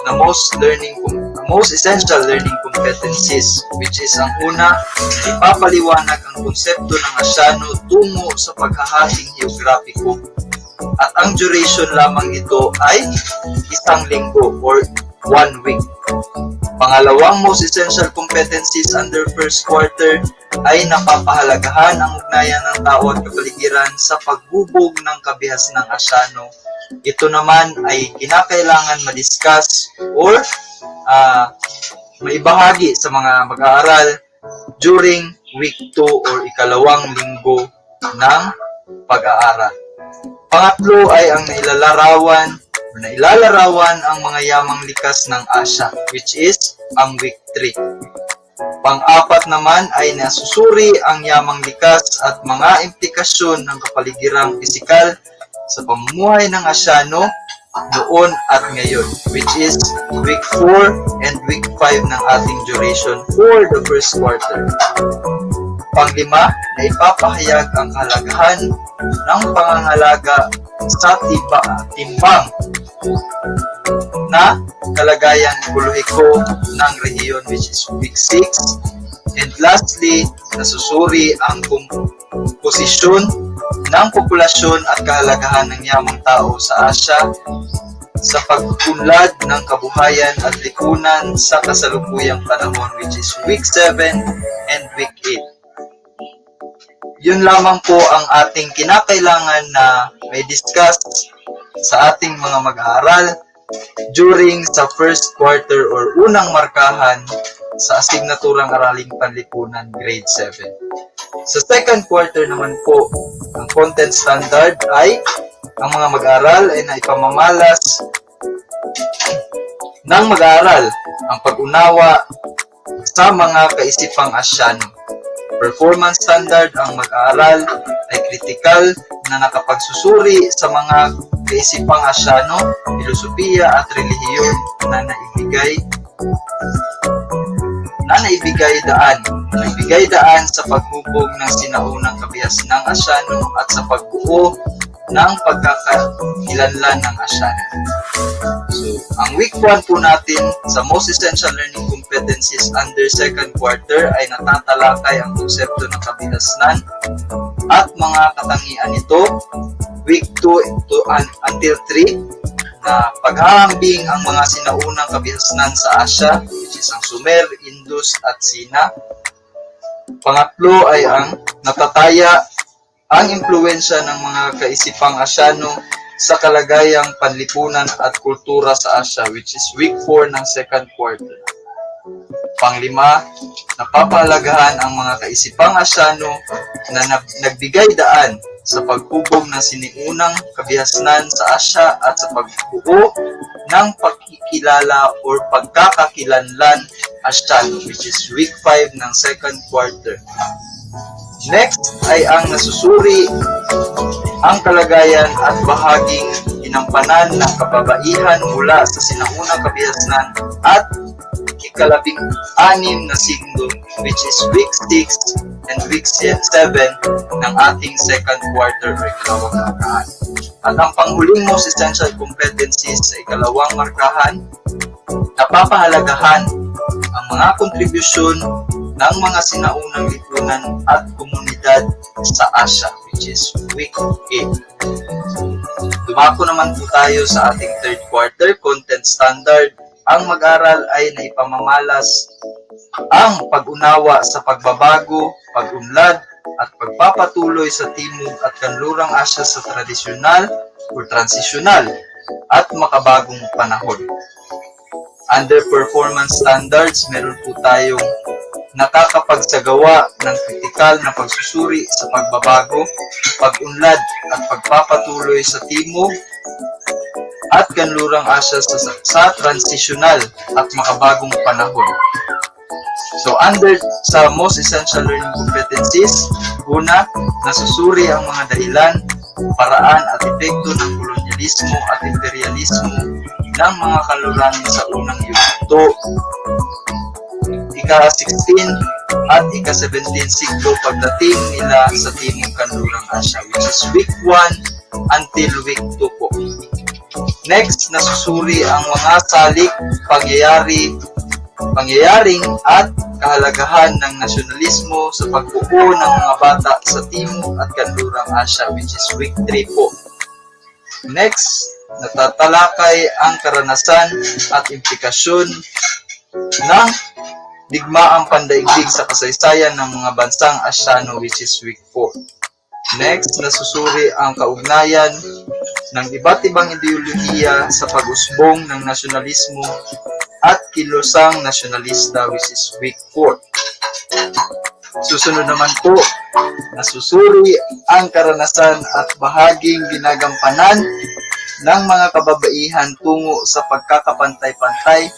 na most essential learning competencies, which is ang una, ipapaliwanag ang konsepto ng asyano tungo sa paghahating geograpiko at ang duration lamang ito ay 1 linggo or 1 week. Pangalawang most essential competencies under first quarter ay napapahalagahan ang ugnayan ng tao at kapaligiran sa paghubog ng kabihasnang asyano. Ito naman ay kinakailangan madiscuss or maibahagi sa mga mag-aaral during week 2 or ikalawang linggo ng pag-aaral. Pangatlo ay ang nailalarawan ang mga yamang likas ng Asya, which is ang week 3. Pang-apat naman ay nasusuri ang yamang likas at mga implikasyon ng kapaligirang pisikal sa pamumuhay ng Asyano noon at ngayon, which is week 4 and week 5 ng ating duration for the first quarter. Panglima, na ipapahayag ang kahalagahan ng pangangalaga sa timbang na kalagayang ekolohiko ng rehiyon, which is week 6. And lastly, nasusuri ang komposisyon ng populasyon at kahalagahan ng yamang tao sa Asya sa pag-unlad ng kabuhayan at lipunan sa kasalukuyang panahon, which is week 7 and week 8. Yun lamang po ang ating kinakailangan na may discuss sa ating mga mag-aaral during sa first quarter or unang markahan sa asignaturang Araling Panlipunan grade 7. Sa second quarter naman po, ang content standard ay ang mga mag-aaral ay naipamamalas ng mag-aaral ang pag-unawa sa mga kaisipang Asyano. Performance standard, ang mag-aaral ay kritikal na nakapagsusuri sa mga kaisipang Asyano, filosofiya at relihiyon na naibigay daan sa paghubog ng sinaunang kabihasnang Asyano at sa pagbuo ng pagkakakilanlan ng Asyano. So, ang week 1 po natin sa most essential learning competencies under second quarter ay natatalakay ang konsepto ng kabihasnan at mga katangian nito. Week 2 until 3 na paghahambing ang mga sinaunang kabihasnan sa Asya, which is ang Sumer, Indus at Sina. Pangatlo ay ang natataya ang impluensya ng mga kaisipang Asyano sa kalagayang panlipunan at kultura sa Asya, which is week 4 ng second quarter. Panglima, napapahalagahan ang mga kaisipang Asyano na nagbigay daan sa paghubog ng siniunang kabihasnan sa Asya at sa pagbuo ng pagkikilala or pagkakakilanlan Asyano, which is week 5 ng second quarter. Next ay ang nasusuri ang kalagayan at bahaging ginampanan ng kababaihan mula sa sinaunang kabihasnan at ikalabing-anim na siglo, which is week 6 and week 7 ng ating second quarter o ikalawang markahan. At ang panghuling most essential competencies sa ikalawang markahan, napapahalagahan ang mga kontribusyon ng mga sinaunang lipunan at komunidad sa Asya, which is week 8. Dumako naman po tayo sa ating third quarter content standard. Ang mag-aral ay naipamamalas ang pag-unawa sa pagbabago, pag-unlad, at pagpapatuloy sa Timog at Kanlurang Asya sa tradisyonal o transisyonal at makabagong panahon. Under performance standards, meron po tayong nakakapagsagawa ng kritikal na pagsusuri sa pagbabago, pag-unlad at pagpapatuloy sa Timog at Kanlurang Asya sa transisyonal at makabagong panahon. So under sa most essential learning competencies, una, nasusuri ang mga dahilan, paraan at epekto ng kolonyalismo at imperialismo ng mga kaluranin sa unang yugto. Ika-16 at ika-17 siglo pagdating nila sa Timog Kanlurang Asya, which is week 1 until week 2 po. Next, nasusuri ang mga salik, pangyayaring at kahalagahan ng nasyonalismo sa pagbuo ng mga bata sa Timog at Kanlurang Asya, which is week 3 po. Next, natatalakay ang karanasan at implikasyon ng digmaang pandaigdig sa kasaysayan ng mga bansang Asyano, which is week 4. Next, nasusuri ang kaugnayan ng iba't ibang ideolohiya sa pag-usbong ng nasyonalismo at kilusang nasyonalista, which is week 4. Susunod naman po, nasusuri ang karanasan at bahaging ginagampanan ng mga kababaihan tungo sa pagkakapantay-pantay,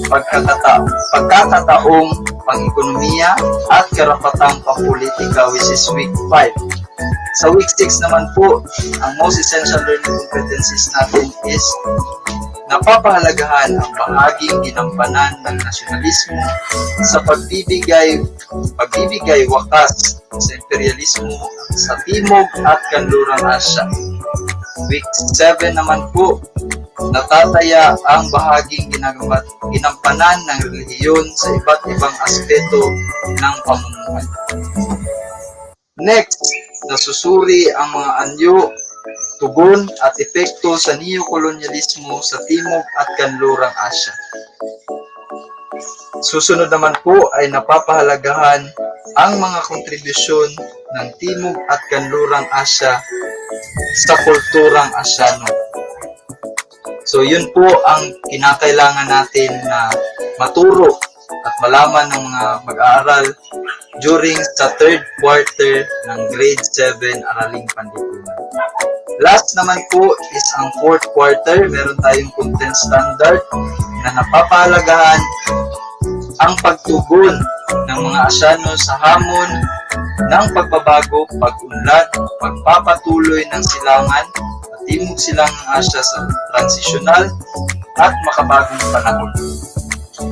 pagkakataong pang-ekonomiya at karapatang pampolitika, which is week 5. Sa week 6 naman po, ang most essential learning competencies natin is napapahalagahan ang bahaging ginampanan ng nasyonalismo sa pagbibigay wakas sa imperialismo sa Timog at Kanlurang Asya. Week 7 naman po, natataya ang bahaging ginampanan ng relihiyon sa iba't ibang aspeto ng pamumuhay. Next, nasusuri ang mga anyo, tugon at epekto sa neokolonyalismo sa Timog at Kanlurang Asya. Susunod naman po ay napapahalagahan ang mga kontribusyon ng Timog at Kanlurang Asya sa kulturang Asyano. So yun po ang kinakailangan natin na maturo at malaman ng mga mag-aaral during sa third quarter ng grade 7 Araling Panlipunan. Last naman po is ang fourth quarter. Meron tayong content standard na napapahalagahan ang pagtugon ng mga Asyano sa hamon ng pagbabago, pag-unlad, pagpapatuloy ng silangan at Timog Silangang Asya sa transisyonal at makabagong panahon.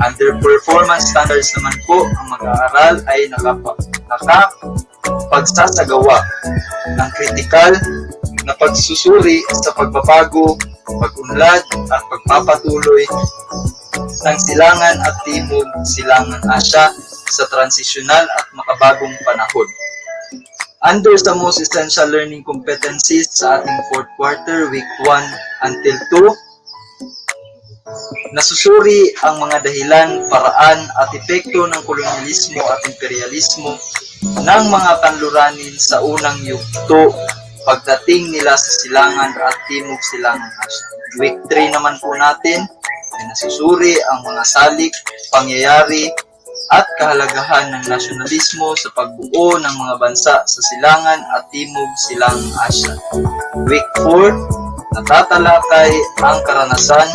Under performance standards naman po, ang mag-aaral ay nakapagsasagawa ng kritikal na pagsusuri sa pagbabago, pag-unlad at pagpapatuloy ng silangan at Timog Silangang Asya sa transisyonal at makabagong panahon. Under sa most essential learning competencies sa ating fourth quarter, week 1 until 2, nasusuri ang mga dahilan, paraan at epekto ng kolonyalismo at imperialismo ng mga kanluranin sa unang yugto pagdating nila sa silangan at Timog Silangang Asya. Week 3 naman po natin ay nasusuri ang mga salik, pangyayari, at kahalagahan ng nasyonalismo sa pagbuo ng mga bansa sa silangan at timog silangang Asya. Week 4, natatalakay ang karanasan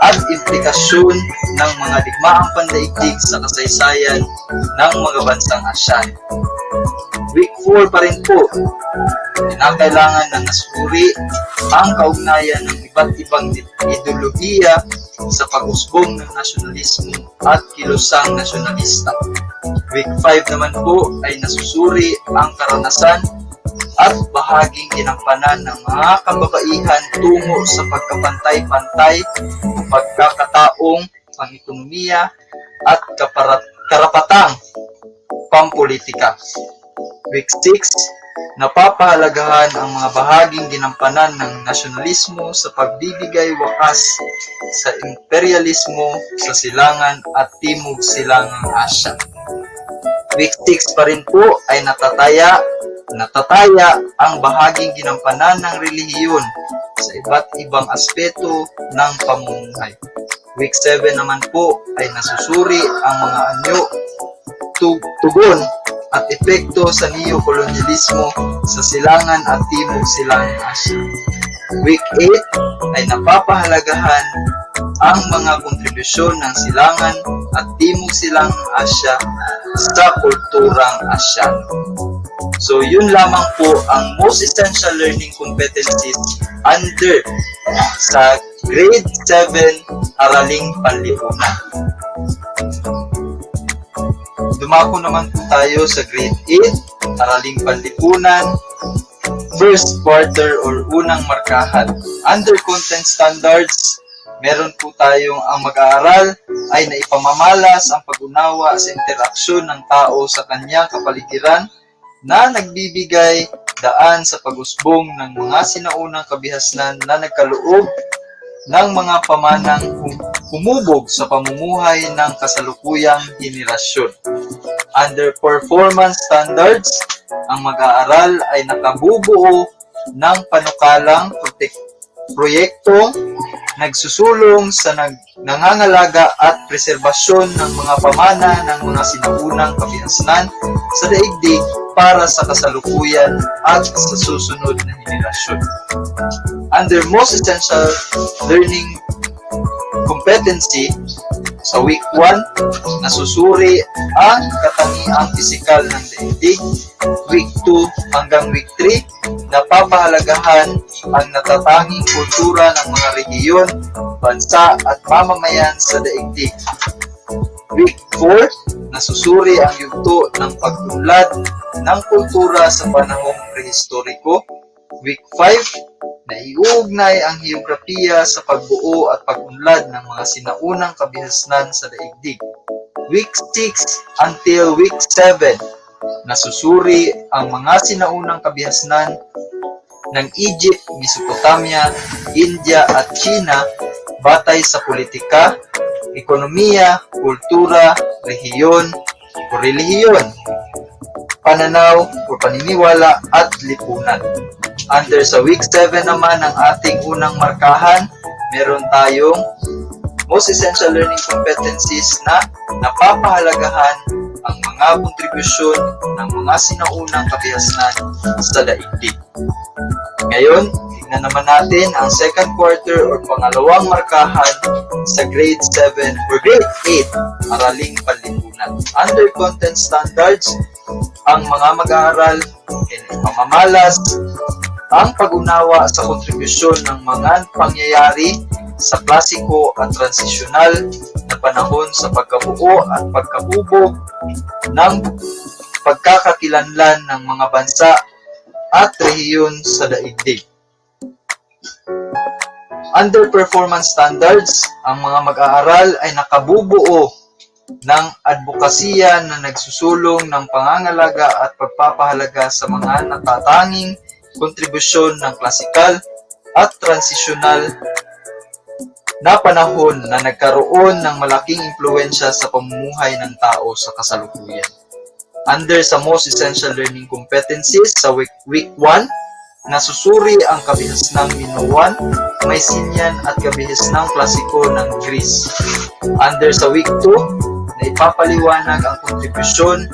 at implikasyon ng mga digmaang pandaigdig sa kasaysayan ng mga bansang Asyan. Week 4 pa rin po, kinakailangan na nasuri ang kaugnayan ng iba't ibang ideolohiya sa pag-usbong ng nasyonalismo at kilusang nasyonalista. Week 5 naman po ay nasusuri ang karanasan at bahaging ginampanan ng mga kababaihan tungo sa pagkapantay-pantay, pagkakataong pang-ekonomiya at karapatang pampolitika. Week 6, napapahalagahan ang mga bahaging ginampanan ng nasyonalismo sa pagbibigay wakas sa imperialismo sa silangan at timog silangang Asya. Week 6 pa rin po ay natataya ang bahaging ginampanan ng relihiyon sa iba't ibang aspeto ng pamumuhay. Week 7 naman po ay nasusuri ang mga anyo, tugon at epekto sa neo-kolonyalismo sa silangan at timog silangang Asya. Week 8 ay napapahalagahan ang mga kontribusyon ng silangan at timog silangang Asya sa kulturang Asyano. So yun lamang po ang most essential learning competencies under sa grade 7 Araling Panlipunan. Dumako naman po tayo sa grade 8 Araling Panlipunan, first quarter or unang markahan. Under content standards, meron po tayong ang mag-aaral ay naipamamalas ang pag-unawa sa interaksyon ng tao sa kanyang kapaligiran na nagbibigay daan sa pag-usbong ng mga sinaunang kabihasnan na nagkaloob ng mga pamanang humubog sa pamumuhay ng kasalukuyang henerasyon. Under performance standards, ang mag-aaral ay nakabubuo ng panukalang proyekto nagsusulong sa nangangalaga at preserbasyon ng mga pamana ng mga sinaunang kabihasnan sa daigdig para sa kasalukuyan at sa susunod na henerasyon. Under most essential learning competency, sa week 1, nasusuri ang katangiang pisikal ng daigdig. Week 2 hanggang week 3, napapahalagahan ang natatanging kultura ng mga rehiyon, bansa at mamamayan sa daigdig. Week 4, nasusuri ang yugto ng pag-unlad ng kultura sa panahong prehistoriko. Week 5, naiugnay ang heograpiya sa pagbuo at pag-unlad ng mga sinaunang kabihasnan sa daigdig. Week 6 until week 7, nasusuri ang mga sinaunang kabihasnan ng Egypt, Mesopotamia, India at China batay sa politika, ekonomiya, kultura, rehiyon o relihiyon, pananaw o paniniwala at lipunan. Under sa week 7 naman ng ating unang markahan, meron tayong most essential learning competencies na napapahalagahan ang mga kontribusyon ng mga sinaunang kabihasnan sa daigdig. Ngayon, tignan naman natin ang second quarter o pangalawang markahan sa grade 7 or grade 8 Araling Panlipunan. Under content standards, ang mga mag-aaral ay pamamalas ang pag-unawa sa kontribusyon ng mga pangyayari sa klasiko at transisyonal na panahon sa pagkabuo at pagkahubog ng pagkakakilanlan ng mga bansa at rehiyon sa daigdig. Under performance standards, ang mga mag-aaral ay nakabubuo ng advokasya na nagsusulong ng pangangalaga at pagpapahalaga sa mga natatanging kontribusyon ng klasikal at transisyonal na panahon na nagkaroon ng malaking impluensya sa pamumuhay ng tao sa kasalukuyan. Under sa most essential learning competencies sa week 1, nasusuri ang kabihasnang Minoan, Mycenaean at kabihasnang klasiko ng Greece. Under sa week 2, na ipapaliwanag ang kontribusyon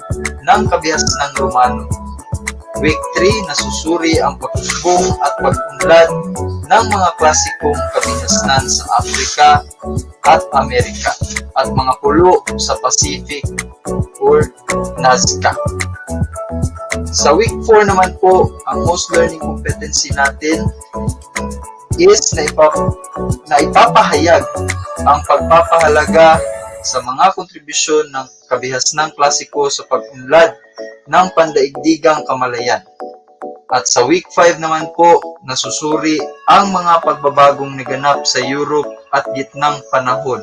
ng kabihasnang Romano. Week 3, nasusuri ang pagtugtong at pag-unlad ng mga klasikong kabihasnan sa Afrika at Amerika at mga pulo sa Pacific or Nazca. Sa week 4 naman po, ang most learning competency natin is na ipapahayag ang pagpapahalaga sa mga kontribusyon ng kabihasnang klasiko sa pag-unlad ng pandaigdigang kamalayan. At sa week 5 naman po, nasusuri ang mga pagbabagong naganap sa Europe at gitnang panahon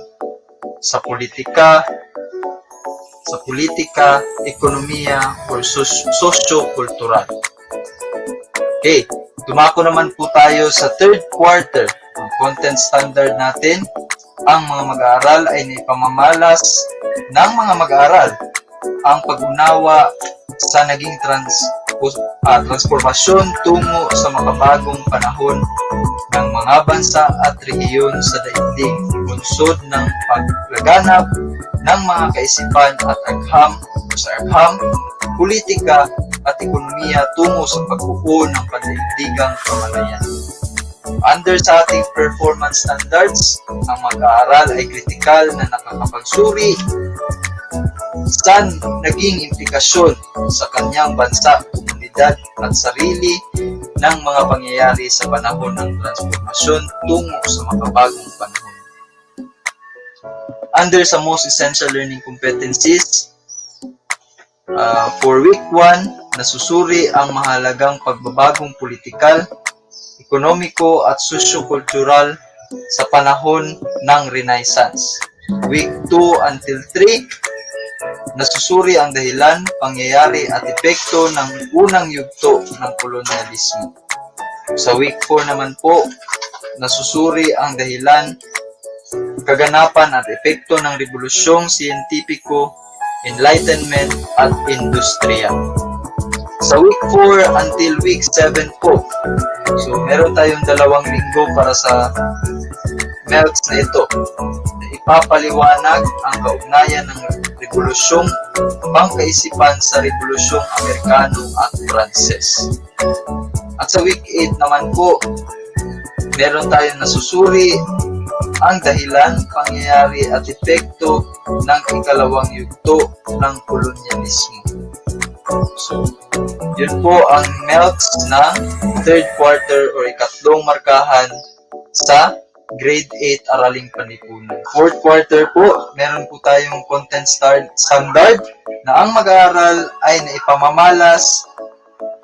sa politika, ekonomiya, o sosyo-kultural. Okay, dumako naman po tayo sa third quarter. Ang content standard natin, ang mga mag-aaral ay naipamamalas ng mga mag-aaral ang pag-unawa sa naging transformasyon tungo sa makabagong panahon ng mga bansa at rehiyon sa daigdig, bunsod ng paglaganap ng mga kaisipan at agham, politika at ekonomiya tungo sa pagbuo ng pandaigdigang kamalayan. Under sa ating performance standards, ang mag-aaral ay kritikal na nakakapagsuri sa naging implikasyon sa kanyang bansa, komunidad at sarili ng mga pangyayari sa panahon ng transformasyon tungo sa makabagong panahon. Under sa most essential learning competencies, for week 1, nasusuri ang mahalagang pagbabagong politikal, ekonomiko at sosyo-kultural sa panahon ng Renaissance. Week 2 until 3, nasusuri ang dahilan, pangyayari at epekto ng unang yugto ng kolonyalismo. Sa week 4 naman po, nasusuri ang dahilan, kaganapan at epekto ng revolusyong siyentipiko, enlightenment at industriya. Sa week 4 until week 7 po, so meron tayong 2 linggo para sa melts na ito. Ipapaliwanag ang kaugnayan ng revolusyong pangkaisipan sa revolusyong Amerikano at Pranses. At sa week 8 naman po, meron tayong nasusuri ang dahilan, pangyayari at epekto ng ikalawang yugto ng kolonyalismo. So, yun po ang melts ng third quarter o ikatlong markahan sa grade 8 Araling Panlipunan. Fourth quarter po, meron po tayong content standard na ang mag-aaral ay naipamamalas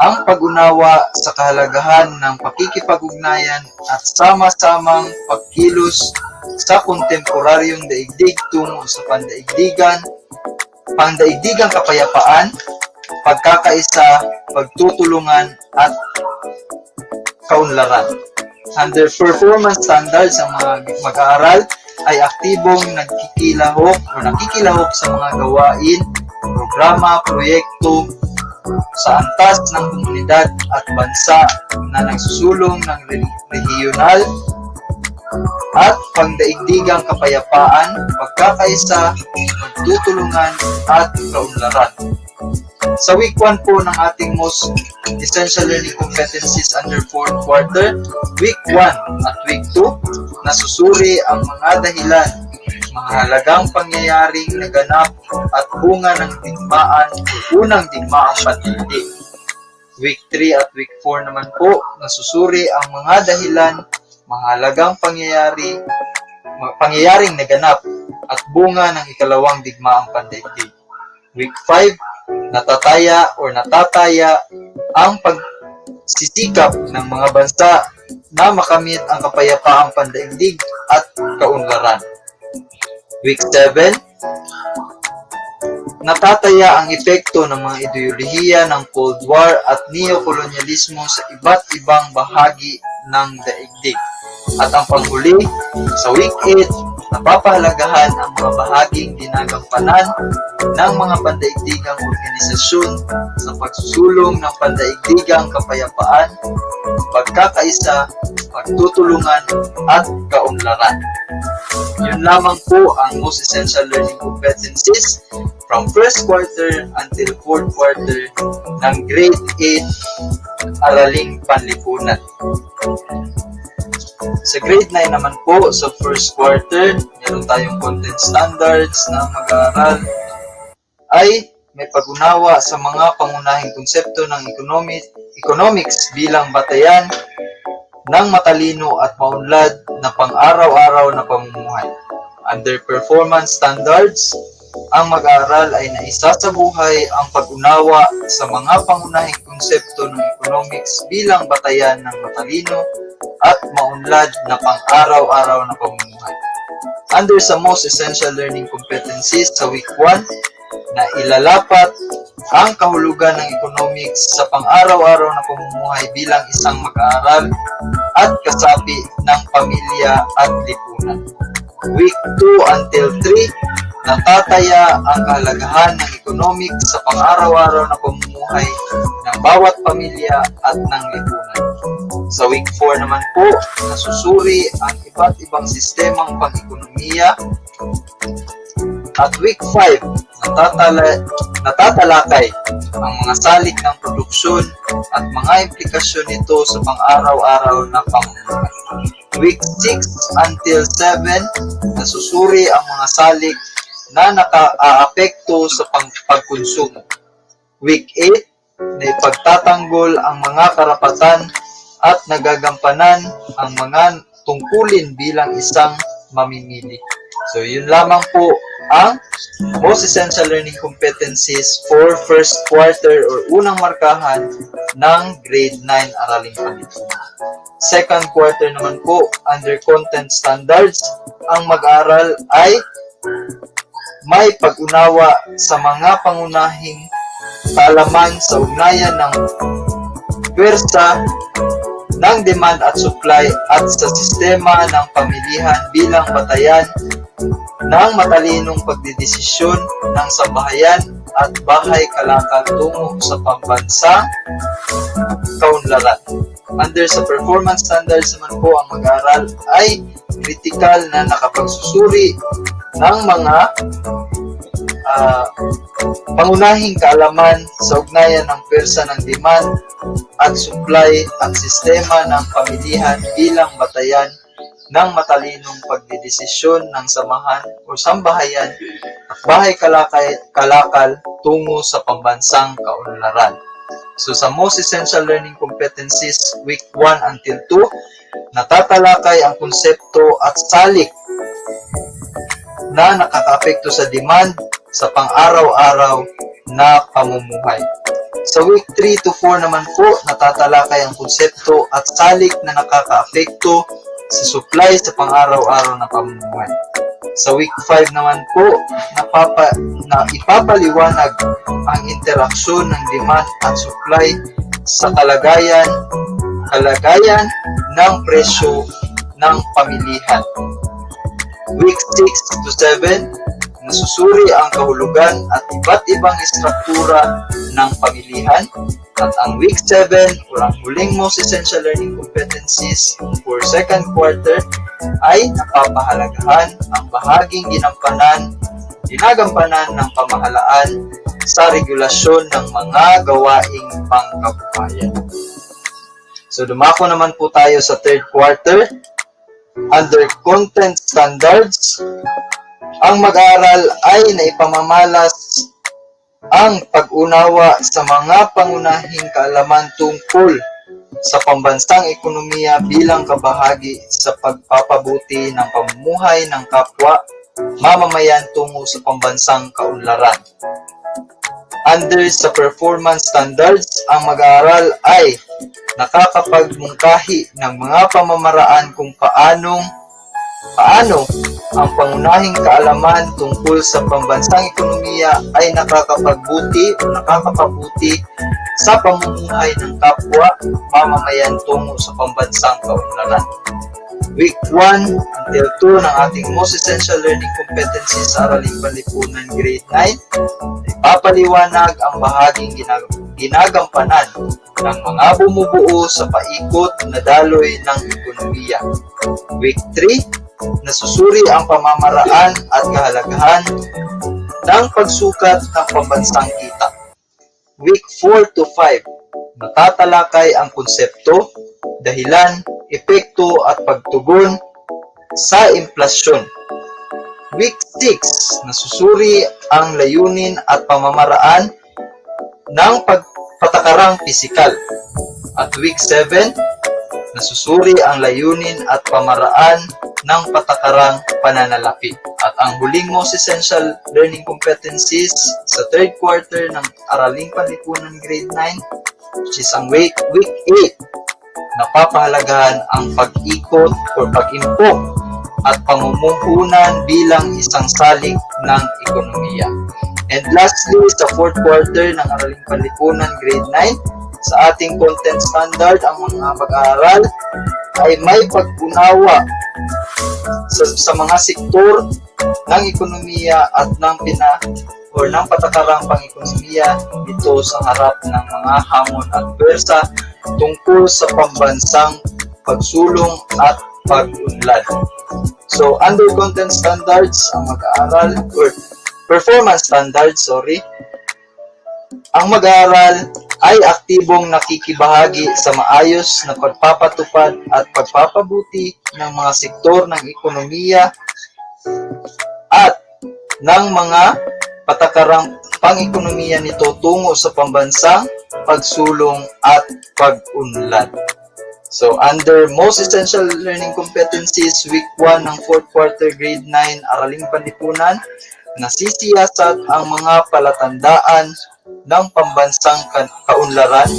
ang pag-unawa sa kahalagahan ng pakikipag-ugnayan at sama-samang pagkilos sa kontemporaryong daigdig tungo sa pandaigdigang kapayapaan, pagkakaisa, pagtutulungan at kaunlaran. Under performance standards, ang mga mag-aaral ay aktibong nakikilahok sa mga gawain, programa, proyekto sa antas ng komunidad at bansa na nagsusulong ng regional at pangdaigdigang kapayapaan, pagkakaisa, pagtutulungan at kaunlaran. Sa week 1 po ng ating most essential learning competencies under 4th quarter, week 1 at week 2, nasusuri ang mga dahilan, mahalagang pangyayaring naganap at bunga ng digmaan o unang digmaang pandaigdig. Week 3 at week 4 naman po, nasusuri ang mga dahilan, mahalagang pangyayaring naganap at bunga ng ikalawang digmaang pandaigdig. Week 5, natataya ang pagsisikap ng mga bansa na makamit ang kapayapaang pandaigdig at kaunlaran. Week 7, natataya ang epekto ng mga ideolohiya ng Cold War at neokolonyalismo sa iba't ibang bahagi ng daigdig. At ang panghuli, sa week 8, napapahalagahan ang mga bahaging ginagampanan ng mga pandaigdigang organisasyon sa pagsusulong ng pandaigdigang kapayapaan, pagkakaisa, pagtutulungan, at kaunlaran. Yun lamang po ang most essential learning competencies from first quarter until fourth quarter ng grade 8 Araling Panlipunan. Sa grade 9 naman po, sa first quarter, meron tayong content standards na mag-aaral ay may pag-unawa sa mga pangunahing konsepto ng economics bilang batayan ng matalino at maunlad na pang-araw-araw na pamumuhay. Under performance standards, ang mag-aaral ay naisasabuhay ang pag-unawa sa mga pangunahing konsepto ng economics bilang batayan ng matalino at maunlad na pang-araw-araw na pamumuhay. Under sa most essential learning competencies sa week 1, na ilalapat ang kahulugan ng economics sa pang-araw-araw na pamumuhay bilang isang mag-aaral at kasapi ng pamilya at lipunan. Week 2 until 3, natataya ang kahalagahan ng economics sa pang-araw-araw na pamumuhay ng bawat pamilya at ng lipunan. Sa week 4 naman po, nasusuri ang iba't ibang sistemang pang-ekonomiya. At week 5, natatalakay ang mga salik ng produksyon at mga implikasyon nito sa pang-araw-araw na pamumuhay. Week 6 until 7, nasusuri ang mga salik na naka-aapekto sa pagkonsumo. Week 8, na ipagtatanggol ang mga karapatan at nagagampanan ang mga tungkulin bilang isang mamimili. So, yun lamang po ang most essential learning competencies for first quarter or unang markahan ng grade 9 Araling Panlipunan. Second quarter naman po, under content standards, ang mag-aaral ay may pag-unawa sa mga pangunahing kaalaman sa ugnayan ng pwersa ng demand at supply at sa sistema ng pamilihan bilang batayan ng matalinong pagdedesisyon ng sambahayan at bahay kalakal tungo sa pambansang kaunlaran. Under sa performance standards naman po, ang mag-aaral ay critical na nakapagsusuri ng mga pangunahing kaalaman sa ugnayan ng pwersa ng demand at supply at sistema ng pamilihan bilang batayan ng matalinong pagdedesisyon ng samahan o sambahayan at bahay kalakal tungo sa pambansang kaunlaran. So sa most essential learning competencies, week 1 until 2, natatalakay ang konsepto at salik na nakakaapekto sa demand sa pang-araw-araw na pamumuhay. Sa week 3 to 4 naman po, natatalakay ang konsepto at salik na nakakaapekto sa supply sa pang-araw-araw na pamumuhay. Sa week 5 naman po, ipapaliwanag ang interaksyon ng demand at supply sa kalagayan ng presyo ng pamilihan. Week 6 to 7, nasusuri ang kahulugan at iba't ibang istruktura ng pamilihan. At ang week 7, o ang huling most essential learning competencies for second quarter, ay napapahalagahan ang bahaging ginagampanan ng pamahalaan sa regulasyon ng mga gawaing pangkabuhayan. So dumako naman po tayo sa third quarter. Under content standards, ang mag-aaral ay naipamamalas ang pag-unawa sa mga pangunahing kaalaman tungkol sa pambansang ekonomiya bilang kabahagi sa pagpapabuti ng pamumuhay ng kapwa mamamayan tungo sa pambansang kaunlaran. Under sa performance standards, ang mag-aaral ay nakakapagmungkahi ng mga pamamaraan kung paano ang pangunahing kaalaman tungkol sa pambansang ekonomiya ay nakakapabuti sa pamumuhay ng kapwa mamamayan tungo sa pambansang kaunlaran. Week 1 until 2 ng ating most essential learning competencies sa Araling Panlipunan grade 9, ipapaliwanag ang bahaging ginagampanan ng mga bumubuo sa paikot na daloy ng ekonomiya. Week 3, nasusuri ang pamamaraan at kahalagahan ng pagsukat ng pambansang kita. Week 4 to 5, natatalakay ang konsepto, dahilan, epekto at pagtugon sa inflasyon. Week 6, nasusuri ang layunin at pamamaraan ng patakarang pisikal. At Week 7, nasusuri ang layunin at pamaraan ng patakarang pananalapi. At ang huling most essential learning competencies sa third quarter ng Araling Panlipunan Grade 9, which is ang Week 8, napapahalagahan ang pag-ikot o pag-impok at pamumuhunan bilang isang salik ng ekonomiya. And lastly, sa fourth quarter ng Araling Panlipunan Grade 9, sa ating content standard, ang mga mag-aaral ay may pag-unawa sa mga sektor ng ekonomiya at ng patakarang pang-ekonomiya dito sa harap ng mga hamon at pwersa tungkol sa pambansang pagsulong at pag-unlad. So, under content standards, ang mag-aaral, or performance standards, ang mag-aaral ay aktibong nakikibahagi sa maayos na pagpapatupad at pagpapabuti ng mga sektor ng ekonomiya at ng mga patakarang pang-ekonomiya nito tungo sa pambansang pagsulong at pag-unlad. So, under most essential learning competencies, week 1 ng 4th quarter grade 9 Araling Panlipunan, nasisiyasat ang mga palatandaan ng pambansang kaunlaran.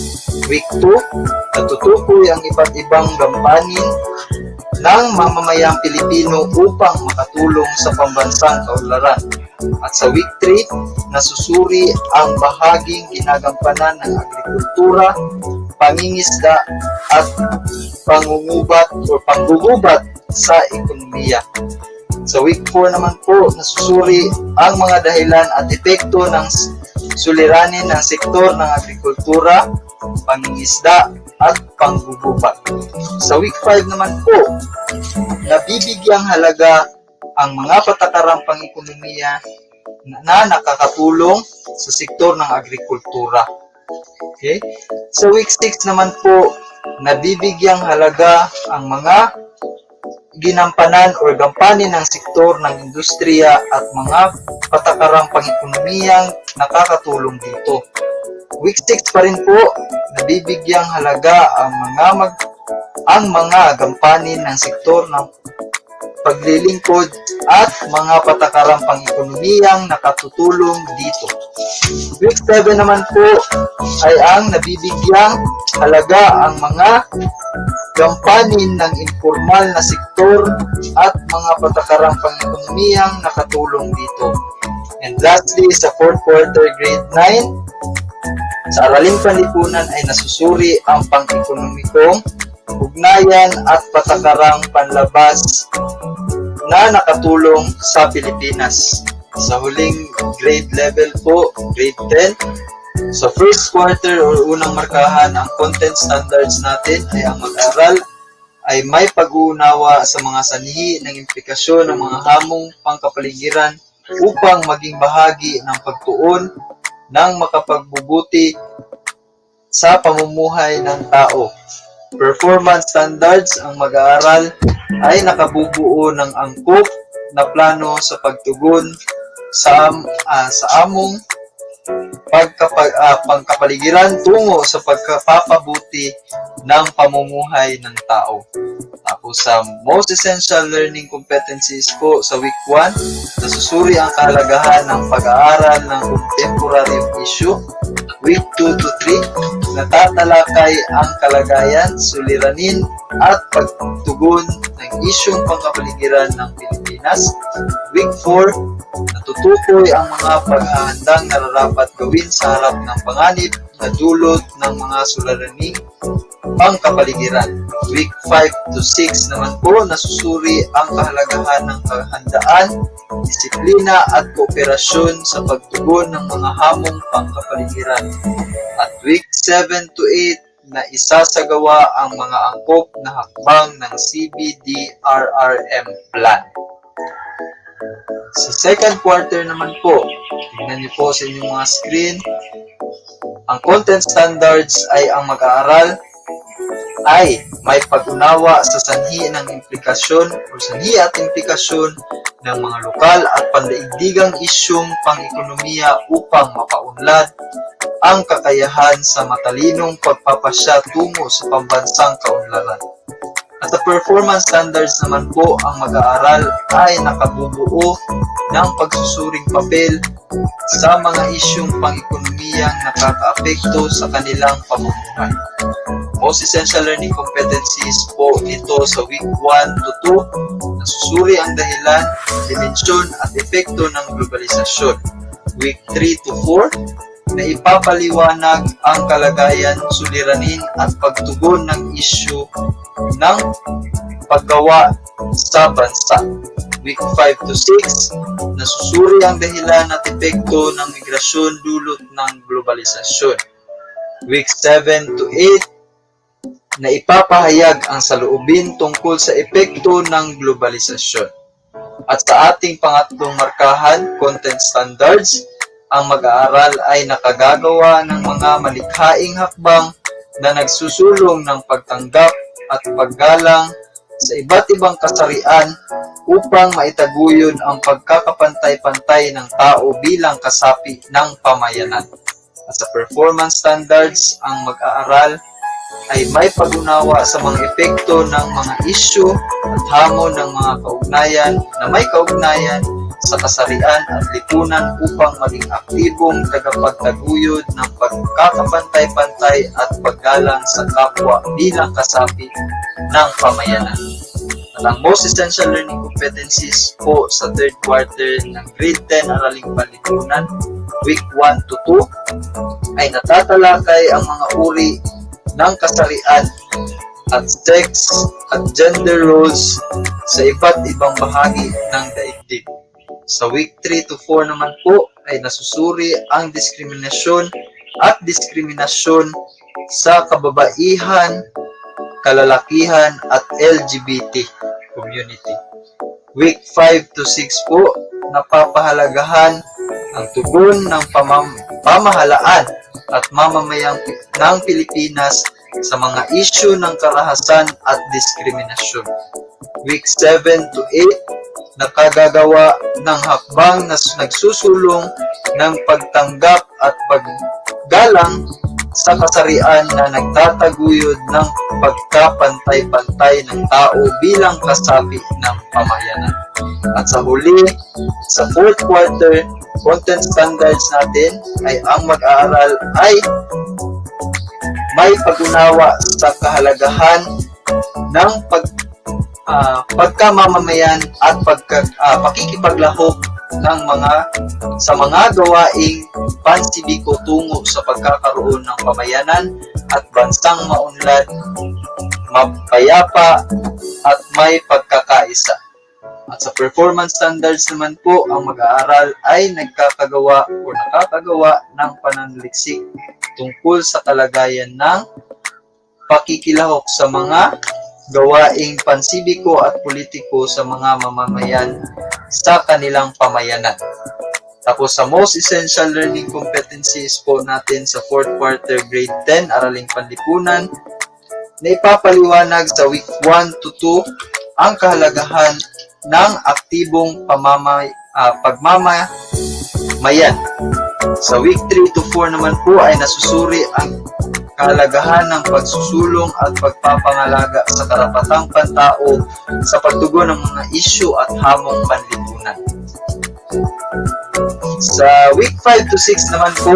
Week 2, natutukoy ang iba't ibang gampanin ng mamamayang Pilipino upang makatulong sa pambansang kaunlaran. At sa week 3, nasusuri ang bahaging ginagampanan ng agrikultura, pangingisda at panggugubat sa ekonomiya. Sa week 4 naman po, nasusuri ang mga dahilan at epekto ng suliranin ng sektor ng agrikultura, pangingisda at panggugubat. Sa week 5 naman po, nabibigyang halaga ang mga patakarang pang-ekonomiya na nakakatulong sa sektor ng agrikultura. Okay? Sa week 6 naman po, nabibigyang halaga ang mga ginampanan o gampanin ng sektor ng industriya at mga patakarang pang-ekonomiyang nakakatulong dito. Week 6 pa rin po, nabibigyang halaga ang mga gampanin ng sektor ng paglilingkod at mga patakarang pang-ekonomiyang nakatutulong dito. Week 7 naman po ay ang nabibigyang halaga ang mga gampanin ng informal na sektor at mga patakarang pang-ekonomiyang nakatulong dito. And lastly, sa 4th quarter grade 9, sa Araling Panlipunan ay nasusuri ang pang-ekonomikong ugnayan at patakarang panlabas na nakatulong sa Pilipinas. Sa huling grade level po, grade 10, sa first quarter o unang markahan, ang content standards natin ay ang mag-aral ay may pag-uunawa sa mga sanhi ng implikasyon ng mga hamong pangkapaligiran upang maging bahagi ng pagtuon ng makapagbubuti sa pamumuhay ng tao. Performance standards, ang mag-aaral ay nakabubuo ng angkop na plano sa pagtugon sa among pangkapaligiran tungo sa pagpapabuti ng pamumuhay ng tao. Tapos sa most essential learning competencies po sa week 1, nasusuri ang kahalagahan ng pag-aaral ng contemporary issue. Week 2 to 3, natatalakay ang kalagayan, suliranin at pagtugon ng isyong pangkapaligiran ng Pilipinas. Week 4, Natutukoy ang mga paghahandang nararapat gawin sa harap ng panganib na dulot ng mga suliraning pangkapaligiran. Week 5 to 6 naman po, nasusuri ang kahalagahan ng kahandaan, disiplina at kooperasyon sa pagtugon ng mga hamong pangkapaligiran. At week 7 to 8 na isasagawa ang mga angkop na hakbang ng CBDRRM plan. Sa second quarter naman po, tingnan niyo po sa inyong mga screen, ang content standards ay ang mag-aaral ay may pag-unawa sa sanhi ng implikasyon o sanhi at implikasyon ng mga lokal at pandaigdigang isyong pang-ekonomiya upang mapaunlad ang kakayahan sa matalinong pagpapasya tungo sa pambansang kaunlaran. At sa performance standards naman po, ang mag-aaral ay nakabubuo ng pagsusuring papel sa mga isyong pang-ekonomiyang nakakaapekto sa kanilang pamumuhay. Most essential learning competencies po nito sa week 1 to 2, nasusuri ang dahilan, dimensyon at epekto ng globalisasyon. Week 3 to 4, na ipapaliwanag ang kalagayan, suliranin at pagtugon ng isyu ng paggawa sa bansa. Week 5 to 6, nasusuri ang dahilan at epekto ng migrasyon dulot ng globalisasyon. Week 7 to 8, na ipapahayag ang saloobin tungkol sa epekto ng globalisasyon. At sa ating pangatlong markahan, content standards, ang mag-aaral ay nakagagawa ng mga malikhaing hakbang na nagsusulong ng pagtanggap at paggalang sa iba't ibang kasarian upang maitaguyod ang pagkakapantay-pantay ng tao bilang kasapi ng pamayanan. At sa performance standards, ang mag-aaral ay may pag-unawa sa mga epekto ng mga isyu at hamon ng mga kaugnayan na may kaugnayan sa kasarian at lipunan upang maging aktibong tagapagtaguyod ng pagkakapantay-pantay at paggalang sa kapwa bilang kasapi ng pamayanan. At ang most essential learning competencies po sa third quarter ng grade 10 Araling Panlipunan, week 1 to 2, ay natatalakay ang mga uri ng kasarian at sex at gender roles sa iba't ibang bahagi ng daigdig. Sa week 3 to 4 naman po ay nasusuri ang diskriminasyon at diskriminasyon sa kababaihan, kalalakihan at LGBT community. Week 5 to 6 po, napapahalagahan ang tugon ng pamahalaan at mamamayang ng Pilipinas sa mga isyu ng karahasan at diskriminasyon. Week 7 to 8, nakagagawa ng hakbang na nagsusulong ng pagtanggap at paggalang sa kasarian na nagtataguyod ng pagkapantay-pantay ng tao bilang kasapi ng pamayanan. At sa huli, sa fourth quarter, content standards natin ay ang mag-aaral ay may pag-unawa sa kahalagahan ng pagkamamamayan at pakikipaglahok ng sa mga gawaing pansibiko tungo sa pagkakaroon ng pamayanan at bansang maunlad, mapayapa at may pagkakaisa. At sa performance standards naman po, ang mag-aaral ay nakakagawa ng pananaliksik tungkol sa kalagayan ng pakikilahok sa mga gawaing pansibiko at politiko sa mga mamamayan sa kanilang pamayanan. Tapos sa most essential learning competencies po natin sa 4th quarter grade 10 Araling Panlipunan, na ipapaliwanag sa week 1 to 2 ang kahalagahan ng aktibong pagmamayan. Sa week 3 to 4 naman po ay nasusuri ang kahalagahan ng pagsusulong at pagpapangalaga sa karapatang pantao sa pagtugon ng mga isyu at hamong panlipunan. Sa week 5 to 6 naman po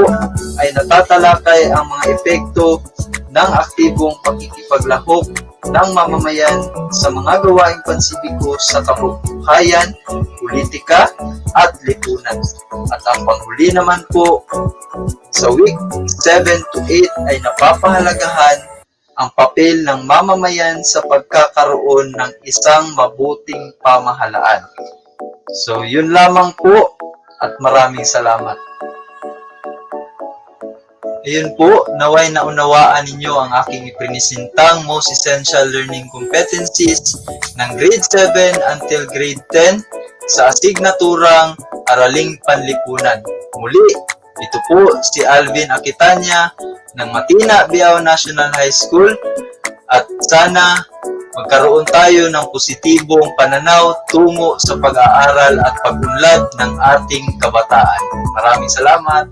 ay natatalakay ang mga epekto ng aktibong pakikipaglahok ng mamamayan sa mga gawaing pansibiko sa kabuhayan, politika, at lipunan. At ang panghuli naman po, sa week 7 to 8 ay napapahalagahan ang papel ng mamamayan sa pagkakaroon ng isang mabuting pamahalaan. So, yun lamang po at maraming salamat. Ayun po, naway naunawaan ninyo ang aking iprinisintang most essential learning competencies ng grade 7 until grade 10 sa asignaturang Araling Panlipunan. Muli, ito po si Alvin Aquitania ng Matina Biao National High School at sana magkaroon tayo ng positibong pananaw tungo sa pag-aaral at pag-unlad ng ating kabataan. Maraming salamat!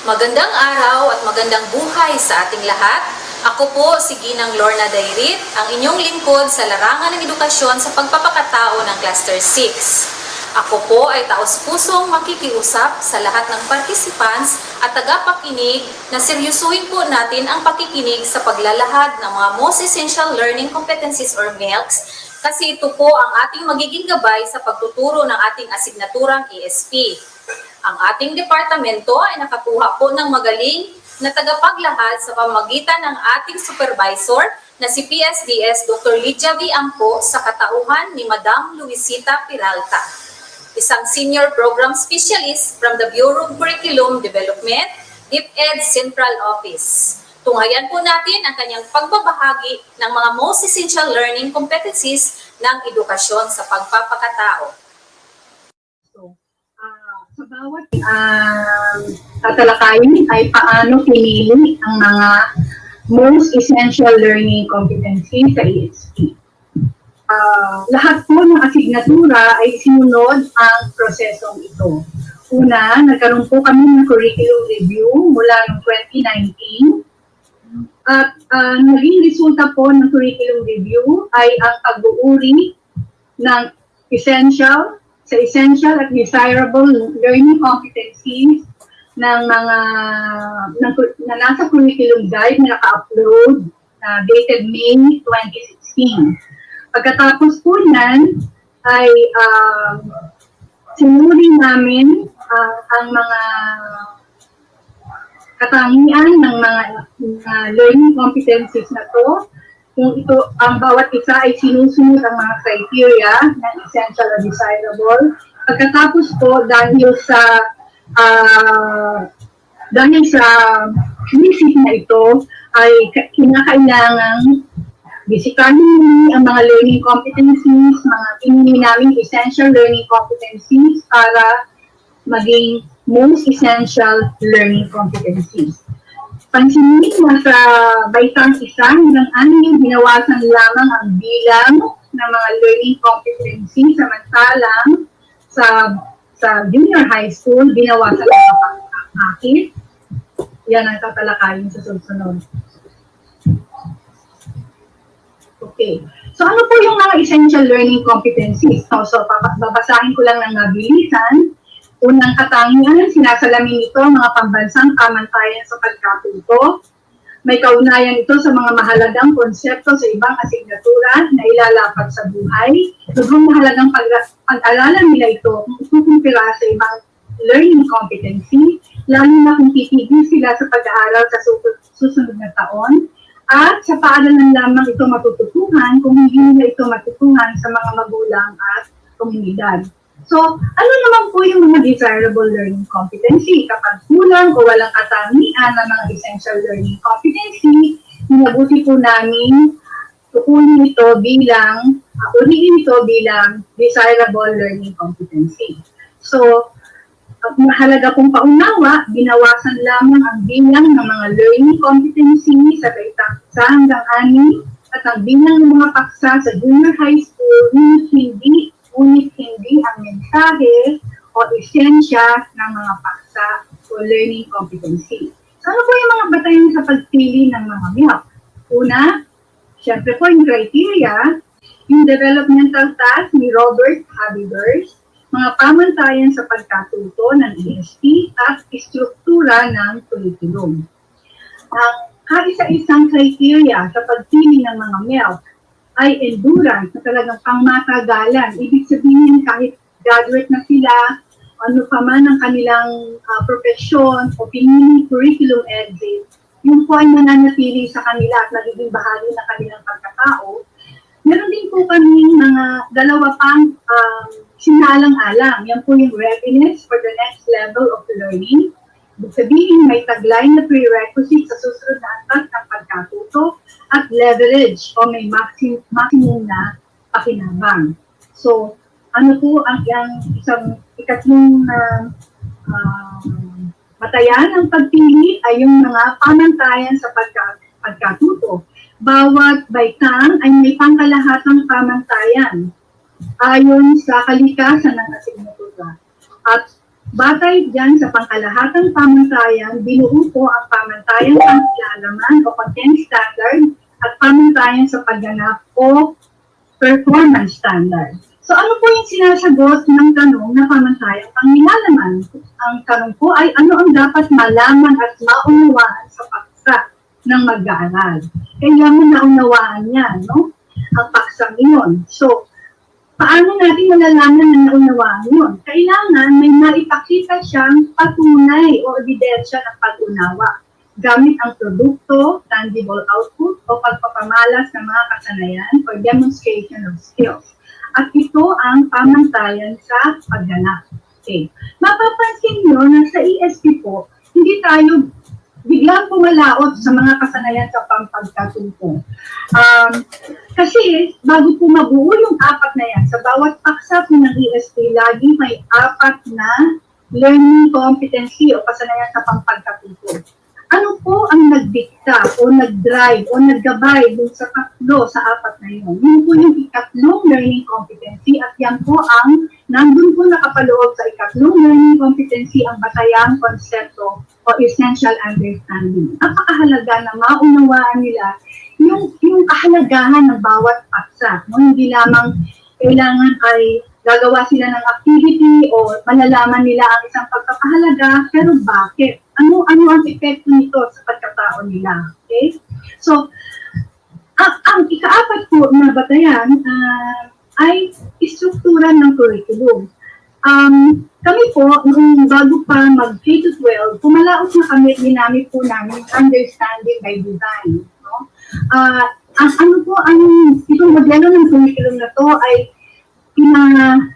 Magandang araw at magandang buhay sa ating lahat. Ako po si Ginang Lorna Dairit, ang inyong lingkod sa larangan ng edukasyon sa pagpapakatao ng Cluster 6. Ako po ay taos-pusong makikiusap sa lahat ng participants at tagapakinig na seryosuhin po natin ang pakikinig sa paglalahad ng mga most essential learning competencies or MELCs kasi ito po ang ating magiging gabay sa pagtuturo ng ating asignaturang ESP. Ang ating departamento ay nakakuha po ng magaling na tagapaglahad sa pamagitan ng ating supervisor na si PSDS Dr. Lydia V. Ampo sa katauhan ni Madam Luisita Peralta, isang senior program specialist from the Bureau of Curriculum Development, DepEd Central Office. Tunghayan po natin ang kanyang pagbabahagi ng mga most essential learning competencies ng edukasyon sa pagpapakatao. Sa bawat tatalakayin ay paano pinili ang mga most essential learning competencies sa ESP. Lahat po ng asignatura ay sinunod ang prosesong ito. Una, nagkaroon po kami ng curriculum review mula noong 2019 at naging resulta po ng curriculum review ay ang pag-uuri ng essential at desirable learning competencies ng mga na nasa curriculum guide na naka-upload dated May 2016. Pagkatapos po yan ay sinuri namin ang mga katangian ng mga learning competencies na to. Kung ito, ang bawat isa ay sinusunod ang mga criteria ng essential or desirable. Pagkatapos po, dahil sa visit na ito, ay kinakailangang bisitahin ang mga learning competencies, mga pinili namin essential learning competencies para maging most essential learning competencies. Pansinin na sa baitang 1 hanggang 6, binawasan lamang ang bilang ng mga learning competencies, samantalang sa junior high school, binawasan lamang ang akit. Yan ang tatalakayin sa susunod. Okay. So ano po yung mga essential learning competencies? So babasahin ko lang ng mabilisan. Unang katangian, sinasalamin ito mga pambansang kamantayan sa pagkatuto. May kaugnayan ito sa mga mahalagang konsepto sa ibang asignatura na ilalapat sa buhay. Lubong mahalagang pag-aralan nila ito kung itutumpira sa ibang learning competency, lalo na kung titigil sila sa pag-aaral sa susunod na taon. At sa paaralan lamang ito matututuhan kung hindi nila ito matutuhan sa mga magulang at komunidad. So, ano naman po yung mga desirable learning competency? Kapag kulang o walang katangian ng mga essential learning competency, hinabuti po namin uriin ito bilang desirable learning competency. So, At mahalaga pong paunawa, binawasan lamang ang bilang ng mga learning competency sa isa hanggang 6 at ang bilang ng mga paksa sa junior high school, ngunit hindi ang mensahe o esensya ng mga paksa o learning competency. So, ano po yung mga batayan sa pagpili ng mga MILF? Una, syempre po yung criteria, yung developmental task ni Robert Habibers, mga pamantayan sa pagkatuto ng ESP at istruktura ng curriculum. Ang kaisa-isang criteria sa pagpili ng mga MILF ay endurance na talagang pangmatagalan. Ibig sabihin kahit graduate na sila, ano pa man ang kanilang profesyon o pinili curriculum exit, yung po ay nananatili sa kanila at nagiging bahagi ng kanilang pagkatao. Meron din po kaming mga dalawa pang sinalang-alang. Yan po yung readiness for the next level of learning. Ibig sabihin, may taglay na prerequisite sa susunod na antas ng pagkatuto at leverage o may maximum na pakinabang. So, ano po ang isang ikatlong batayan ng pagpili ay yung mga pamantayan sa pagkatuto. Bawat baitang ay may pangkalahatang pamantayan ayon sa kalikasan ng asignatura. At batay dyan sa pangkalahatang pamantayan, binuo po ang pamantayan sa lalaman o content standard at pamantayan sa pagganap o performance standard. So ano po yung sinasagot ng tanong na pamantayang panglalaman? Ang tanong po ay ano ang dapat malaman at maunawaan sa paksa ng mag-aaral. Kaya mo naunawaan yan, no? Ang paksang yun. So, paano natin malalaman na naunawaan yun? Kailangan may maipakita siyang patunay o ebidensya ng pag-unawa gamit ang produkto, tangible output, o pagpapamalas ng mga kasanayan or demonstration of skills. At ito ang pamantayan sa pagganap. Okay. Mapapansin nyo na sa ESP po, hindi tayo biglang pumalaot sa mga kasanayan sa pagkatuto. Kasi bago po mabuo yung 4 na yan, sa bawat paksa po ng ESP, lagi may 4 na learning competency o kasanayan sa pagkatuto. Ano po ang nagdikta o nag-drive o naggabay dun sa 3 sa 4 na yun? Yun po yung ikatlong learning competency at yan po ang nandun po nakapaloob sa ikatlong learning competency ang batayang konsepto o essential understanding. Napakahalaga na maunawaan nila yung kahalagahan ng bawat paksa. No? Hindi lamang kailangan ay gagawa sila ng activity o malalaman nila ang isang pagpapahalaga, pero bakit? Ano ang epekto nito sa pagkatao nila? Okay? So, ang ika-4 po na batayan ay istruktura ng curriculum. Kami po, nung bago pa mag-K-12, pumalaot na kami, ginamit po namin understanding by design. No? Itong modelo ng curriculum na to ay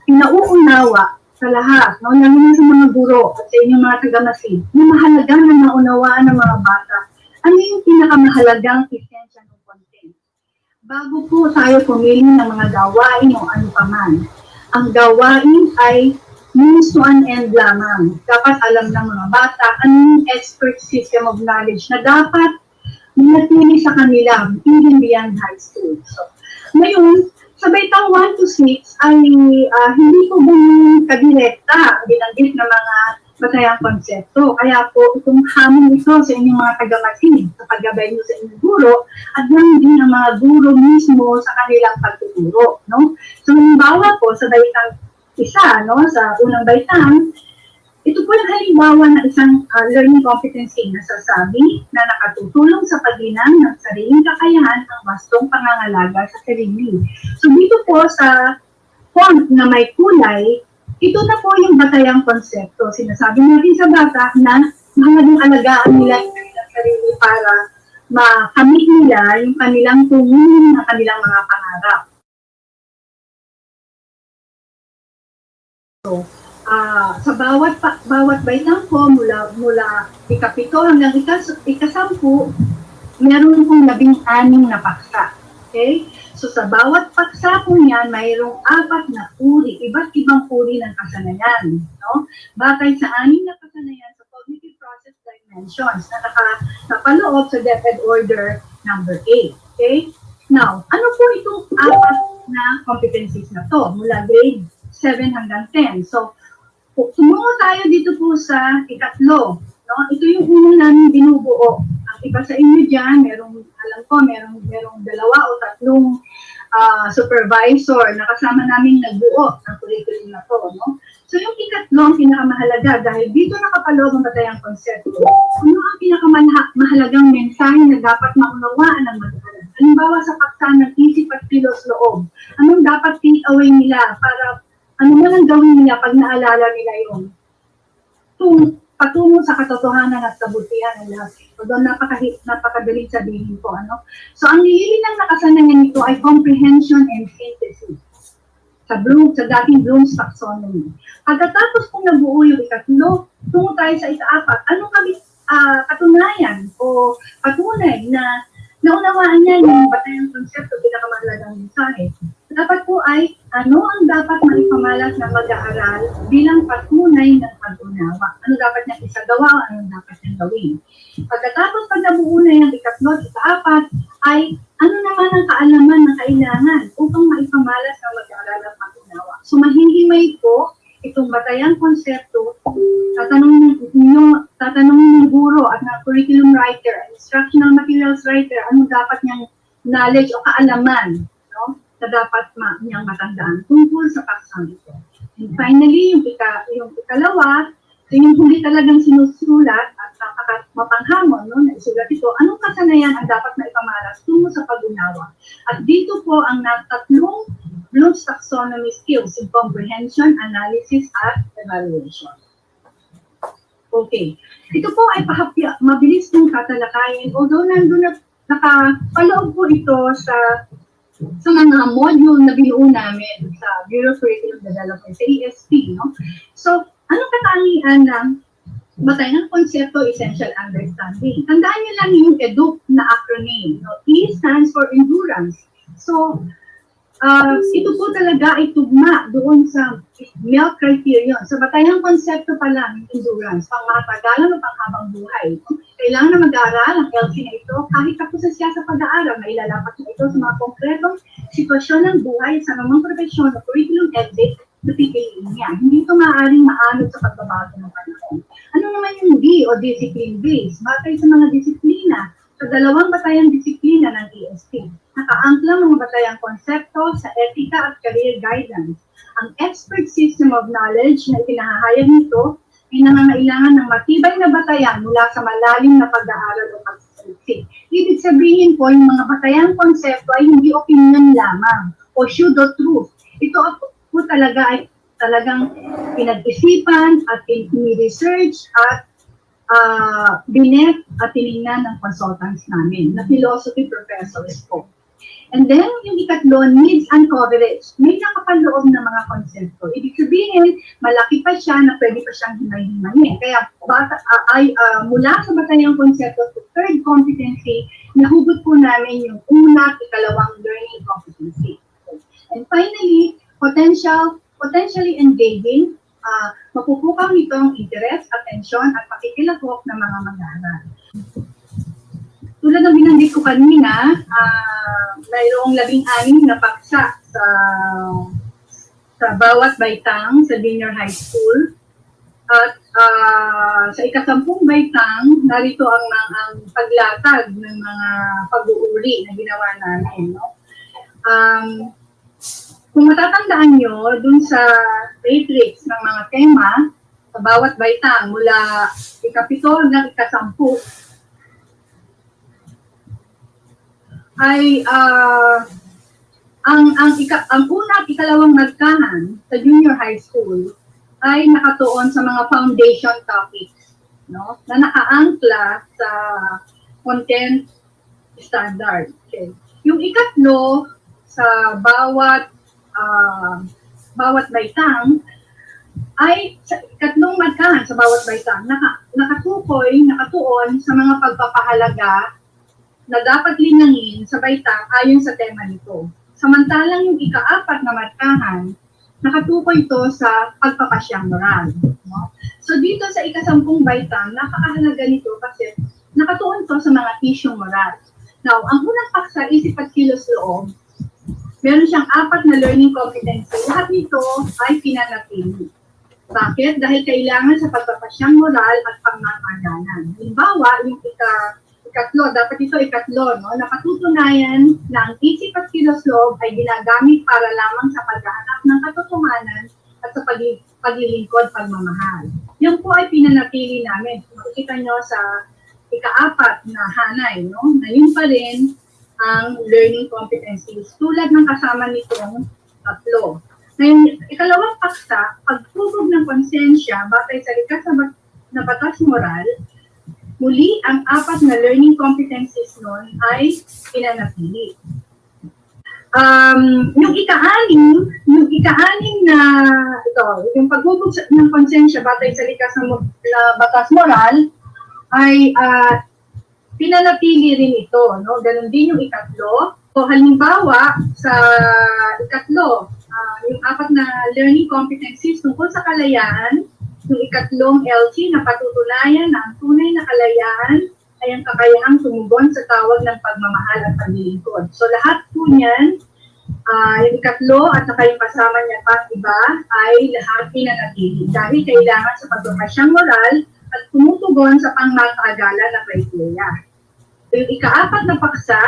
pinauunawa sa lahat, no? Lalo na sa mga guro at sa inyong mga taga-masid, na mahalaga na maunawaan ng mga bata ano yung pinakamahalagang esensya ng content. Bago po tayo pumili ng mga gawain o ano paman, ang gawain ay means to an end lamang. Dapat alam ng mga bata anong expert system of knowledge na dapat manatili sa kanila even beyond high school. So, ngayon, sa baitang 1 to 6 ay hindi po ganun kadirekta binanggit na mga batayang konsepto. Kaya po itong hamon ito sa inyong mga taga-masid, sa paggabay nyo sa inyong guro, at lang din ang mga guro mismo sa kanilang pagtuturo. No? So, halimbawa po sa baitang 1, no, sa unang baitang, ito po yung halimbawa ng isang learning competency na sasabi na nakatutulong sa paglinang ng sariling kakayahan ang wastong pangangalaga sa sarili. So dito po sa font na may kulay, ito na po yung batayang konsepto. Sinasabi natin sa bata na mahalagang alagaan nila yung kanilang sarili para makamit nila yung kanilang tungunin ng kanilang mga pangarap. So, sa bawat baitang ko, mula ika-7 hanggang ika-10, meron pong 16 na paksa. Okay? So sa bawat paksa po niyan, mayroong 4 na uri, iba't ibang uri ng kasanayan. No? Batay sa 6 na kasanayan sa cognitive process dimensions na nakapaloob sa DepEd Order number 8. Okay? Now, ano po itong 4 na competencies na to mula grade 7 hanggang 10? So, sumungo tayo dito po sa ikatlo. No? Ito yung una namin binubuo. Ang iba sa inyo dyan, alam ko, merong 2 o 3 supervisor na kasama namin nagbuo ng curriculum na to. No? So yung ikatlo ang pinakamahalaga dahil dito nakapaloob ang batayang konsepto. Ano ang pinakamahalagang mensahe na dapat maunawaan ng mag-aaral? Halimbawa sa paksa ng isip at kilos loob, anong dapat take away nila para ano man ang gawin nila pag naalala nila yun? Patungo sa katotohanan at kabutihan ng lahat. So doon napakadaling sabihin po. Ano? So ang nililin ng nakasanayan nito ay comprehension and synthesis sa dating Bloom's taxonomy. Pagkatapos kung nabuo yung ikatlo, tungo tayo sa ika-4. Anong katunayan o patunay na naunawaan niya yung batayang konsepto, pinakamahalagang mensahe? Dapat po ay ano ang dapat maipamalas ng mag-aaral bilang patunay ng pag-unawa. Ano dapat niyang isagawa o ano dapat niyang gawin. Pagkatapos pag nabuo na yung ikatlo at ika-4 ay ano naman ang kaalaman na kailangan upang maipamalas ng mag-aaral ang pag-unawa. So mahihimay po itong batayang konsepto, tatanungin ng guro at ng curriculum writer, instructional materials writer, ano dapat niyang knowledge o kaalaman, no? Na dapat niyang matandaan tungkol sa paksang ito. And finally, yung ikalawa, yung huli talagang sinusulat at mapanghamon, no, na isulat ito, anong kasanayan ang dapat na ipamalas tungo sa pag-unawa. At dito po ang tatlong Bloom's taxonomy skills in comprehension, analysis, at evaluation. Okay. Ito po ay mabilis kong tatalakayin, although nandun na nakapaloob po ito sa mga module na binuo namin sa Bureau of Curriculum Development, sa ESP. No? So, anong katangian ng batayang konsepto, essential understanding? Tandaan niyo lang yung EDUC na acronym. No? E stands for endurance. So, ito po talaga ay tugma doon sa MELC criterion. Sa batayang konsepto pa lang, endurance, pang matagalan o panghabang buhay. Kailangan na mag-aaral ang LC na ito kahit tapos siya sa pag-aaral. Mailalapat na ito sa mga konkretong sitwasyon ng buhay sa namang profesyon o curriculum ethic na pipiliin niya. Hindi ito maaaring maanod sa pagbabago ng panahon. Ano naman yung D o discipline base? Batay sa mga disiplina sa 2 batayang disiplina ng ESP. Nakaangkla mga batayang konsepto sa etika at career guidance. Ang expert system of knowledge na itinahayag nito ay nangangailangan ng matibay na batayan mula sa malalim na pag-aaral o pag-sisig. Ibig sabihin po, yung mga batayang konsepto ay hindi opinion lamang o pseudo-truth. Ito po talaga ay talagang pinag-isipan at ini-research at binet at tinignan ng consultants namin, na philosophy professors po. And then, yung ikatlo, needs and coverage. May nakapaloob na mga konsepto. Ibig sabihin, malaki pa siya na pwede pa siyang himay-himayin. Kaya, mula sa batayang konsepto to third competency, nahugot po namin yung una at ikalawang learning competency. And finally, potentially engaging, mapupukang nitong interest, atensyon, at pakikilahok ng mga mag-aaral. Tulad ng binanggit ko kanina, mayroong 16 na paksa sa bawat baitang sa junior high school. At sa ika-10 baitang, narito ang paglatag ng mga pag-uuri na ginawa namin. No? Kung matatandaan nyo, dun sa matrix ng mga tema, sa bawat baitang, mula ika-7 hanggang ika-10, ay ang una at ikalawang nagkahan sa junior high school ay nakatuon sa mga foundation topics, no? Na nakaangkla sa content standard. Okay. Yung ikatlo sa bawat baitang ay sa ikatlong nagkahan sa bawat baitang nakatuon sa mga pagpapahalaga na dapat linangin sa baitang ayon sa tema nito. Samantalang yung ika-4 na markahan, nakatukoy ito sa pagpapasyang moral. No? So dito sa ika-10 baitang, napakahalaga nito kasi nakatuon to sa mga isyong moral. Now, ang unang paksa, isip at kilos loob, meron siyang 4 na learning competency. Lahat nito ay pinanatili. Bakit? Dahil kailangan sa pagpapasyang moral at pangmatagalan. Halimbawa, yung ikatlo, dapat ito ikatlo, no? Napatutunayan na ang isip at kilos loob ay ginagamit para lamang sa paghahanap ng katotohanan at sa paglilingkod pagmamahal. Yan po ay pinanatili namin. Makikita nyo sa ika-4 na hanay, no? Na yun pa rin ang learning competencies tulad ng kasama nitong tatlo. Ngayon, ikalawang paksa, pagtubog ng konsensya batay sa likas na batas moral, muli ang 4 na learning competencies nun ay pinanatili. Yung ika-anim na ito, yung pagtubog ng konsensya batay sa likas na batas moral, ay pinanatili rin ito, no? Ganon din yung ikatlo. So, halimbawa, sa ikatlo, yung 4 na learning competencies tungkol sa kalayaan, yung ikatlong LC na patutunayan na ang tunay na kalayaan ay ang kakayahang tumugon sa tawag ng pagmamahal at paglilingkod. So, lahat po niyan, yung ikatlo at saka yung kasama niya pa iba ay lahat pinanatili dahil kailangan sa pagpapasyang moral at tumutugon sa pangmatagalan na criteria. Yung ika-4 na paksa,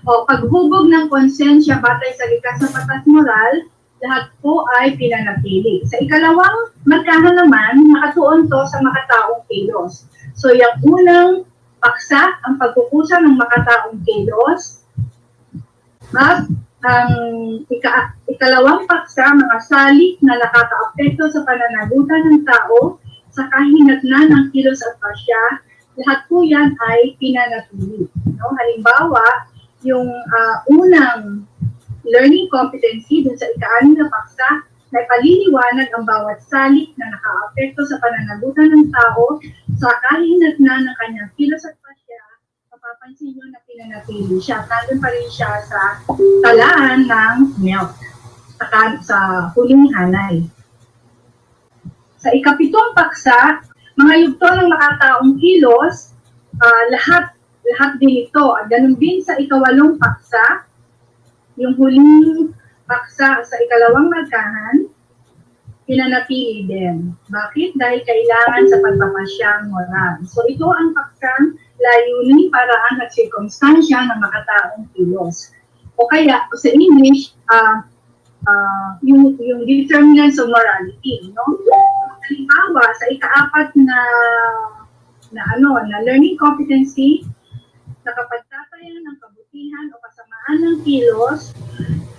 paghubog ng konsensya batay sa likas na batas moral, lahat po ay pinanatili. Sa ikalawang markahan naman, nakatuon to sa makataong kilos. So, yung unang paksa, ang pagkukusa ng makataong kilos, at ang ikalawang paksa, mga salik na nakakaapekto sa pananagutan ng tao sa kahinatnan ng kilos at pasya, lahat po yan ay pinanatili. No? Halimbawa, yung unang learning competency dun sa ika-6 na paksa, na paliliwanag ang bawat salik na nakaapekto sa pananagutan ng tao sa kahinatnan ng kanyang kilos at pasya, mapapansin nyo na pinanatili siya. Nandun pa rin siya sa talaan ng milk sa huling hanay. Sa ika-7 paksa, mga yugto ng makataong kilos, lahat din ito. Ganun din sa ika-8 paksa, yung huling paksa sa ikalawang markahan, pinanatili din. Bakit? Dahil kailangan sa pagpapasyang moral. So ito ang paksang layunin, paraan at sirkumstansya ng makataong kilos. O kaya, sa English, yung determinants of morality. No? Halimbawa, sa ika-4 na learning competency, na kapag tatayan ng kabutihan o kasamaan ng kilos,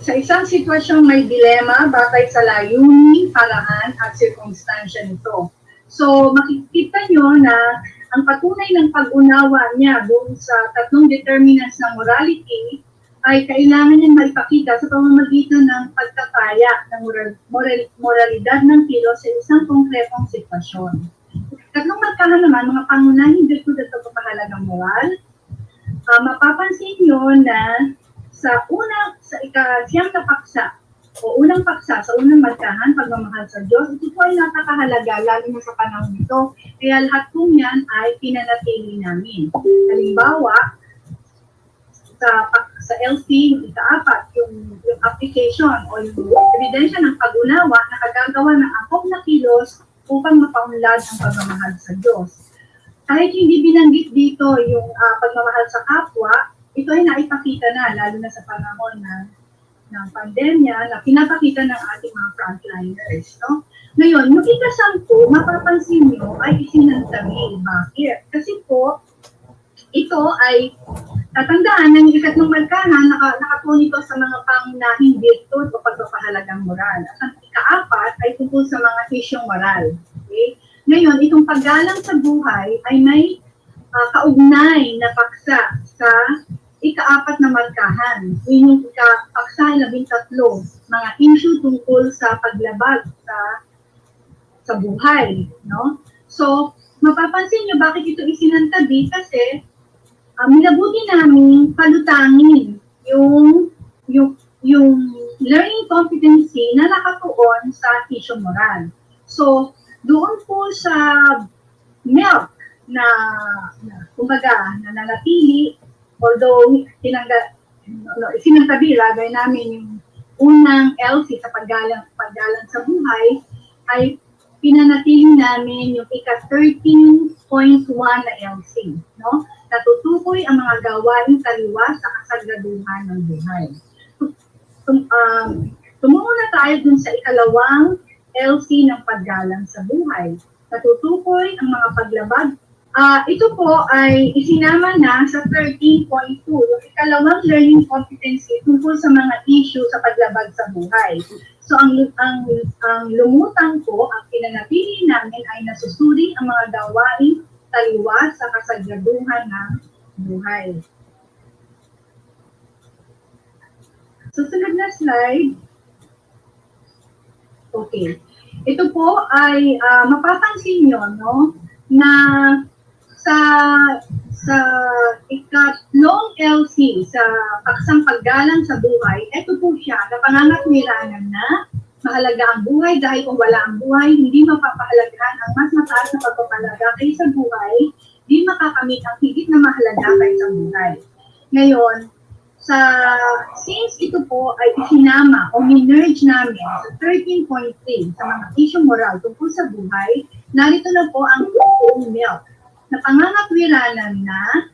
sa isang sitwasyong may dilema batay sa layunin, paraan at sirkumstansya nito. So, makikita nyo na ang patunay ng pag-unawa niya doon sa 3 determinants ng morality ay kailangan niyang maipakita sa pamamagitan ng pagtataya ng moralidad ng kilos sa isang konkretong sitwasyon. Tatlong markahan naman, mga pangunahing virtud at pagpapahalagang moral. Mapapansin nyo na sa ika-9 na paksa o unang paksa sa unang markahan, pagmamahal sa Diyos, ito po ay napakahalaga lalo na sa panahon nito. Kaya lahat po yan ay pinanatili namin. Halimbawa, sa LC, yung ika-4, yung application o yung ebidensya ng pag-unawa na kagagawa ng angkop na kilos upang mapaunlad ang pagmamahal sa Diyos. Kahit hindi binanggit dito yung pagmamahal sa kapwa, ito ay naipakita na, lalo na sa panahon ng pandemya, na pinapakita ng ating mga frontliners. No? Ngayon, yung ika-10, mapapansin nyo, ay isinantabi. Bakit? Kasi po, ito ay tatandaan na yung ika-3 markahan, nakatuon ito sa mga pangunahing virtud o pagpapahalagang moral. At ang ika-4 ay tungkol sa mga isyong moral. Okay? Ngayon, itong paggalang sa buhay ay may kaugnay na paksa sa ika-4 na markahan. Yung paksa 13, mga issue tungkol sa paglabag sa buhay. No? So, mapapansin nyo bakit ito isinantabi kasi minabuti namin palutangin yung learning competency na nakatuon sa issue moral. So, doon po sa milk na kumbaga, nananatili, although sinangtabi, lagay namin yung unang LC sa paggalang sa buhay, ay pinanatili namin yung ika-13.1 na LC, no? Natutukoy ang mga gawain taliwas sa kasagraduhan ng buhay. Tumungo na tayo dun sa ikalawang LC ng paggalang sa buhay. Natutukoy ang mga paglabag. Ito po ay isinama na sa 13.2, yung ikalawang learning competency tungkol sa mga issue sa paglabag sa buhay. So ang lumutang po, ang pinanatili namin ay nasusuri ang mga gawain taliwas sa kasagraduhan ng buhay. Susunod na slide. Okay. Ito po ay mapapansin nyo, no, na sa ikatlong LC, sa paksang paggalang sa buhay, ito po siya, napangangatwiranan na mahalaga ang buhay dahil kung wala ang buhay, hindi mapapahalagahan ang mas mataas na pagpapalaga kaysa buhay, di makakamit ang higit na mahalaga kaysa buhay. Ngayon, since ito po ay isinama o minerge namin sa 13.3 sa mga issue moral tungkol sa buhay, narito na po ang buong milk na pangangatwiranan na,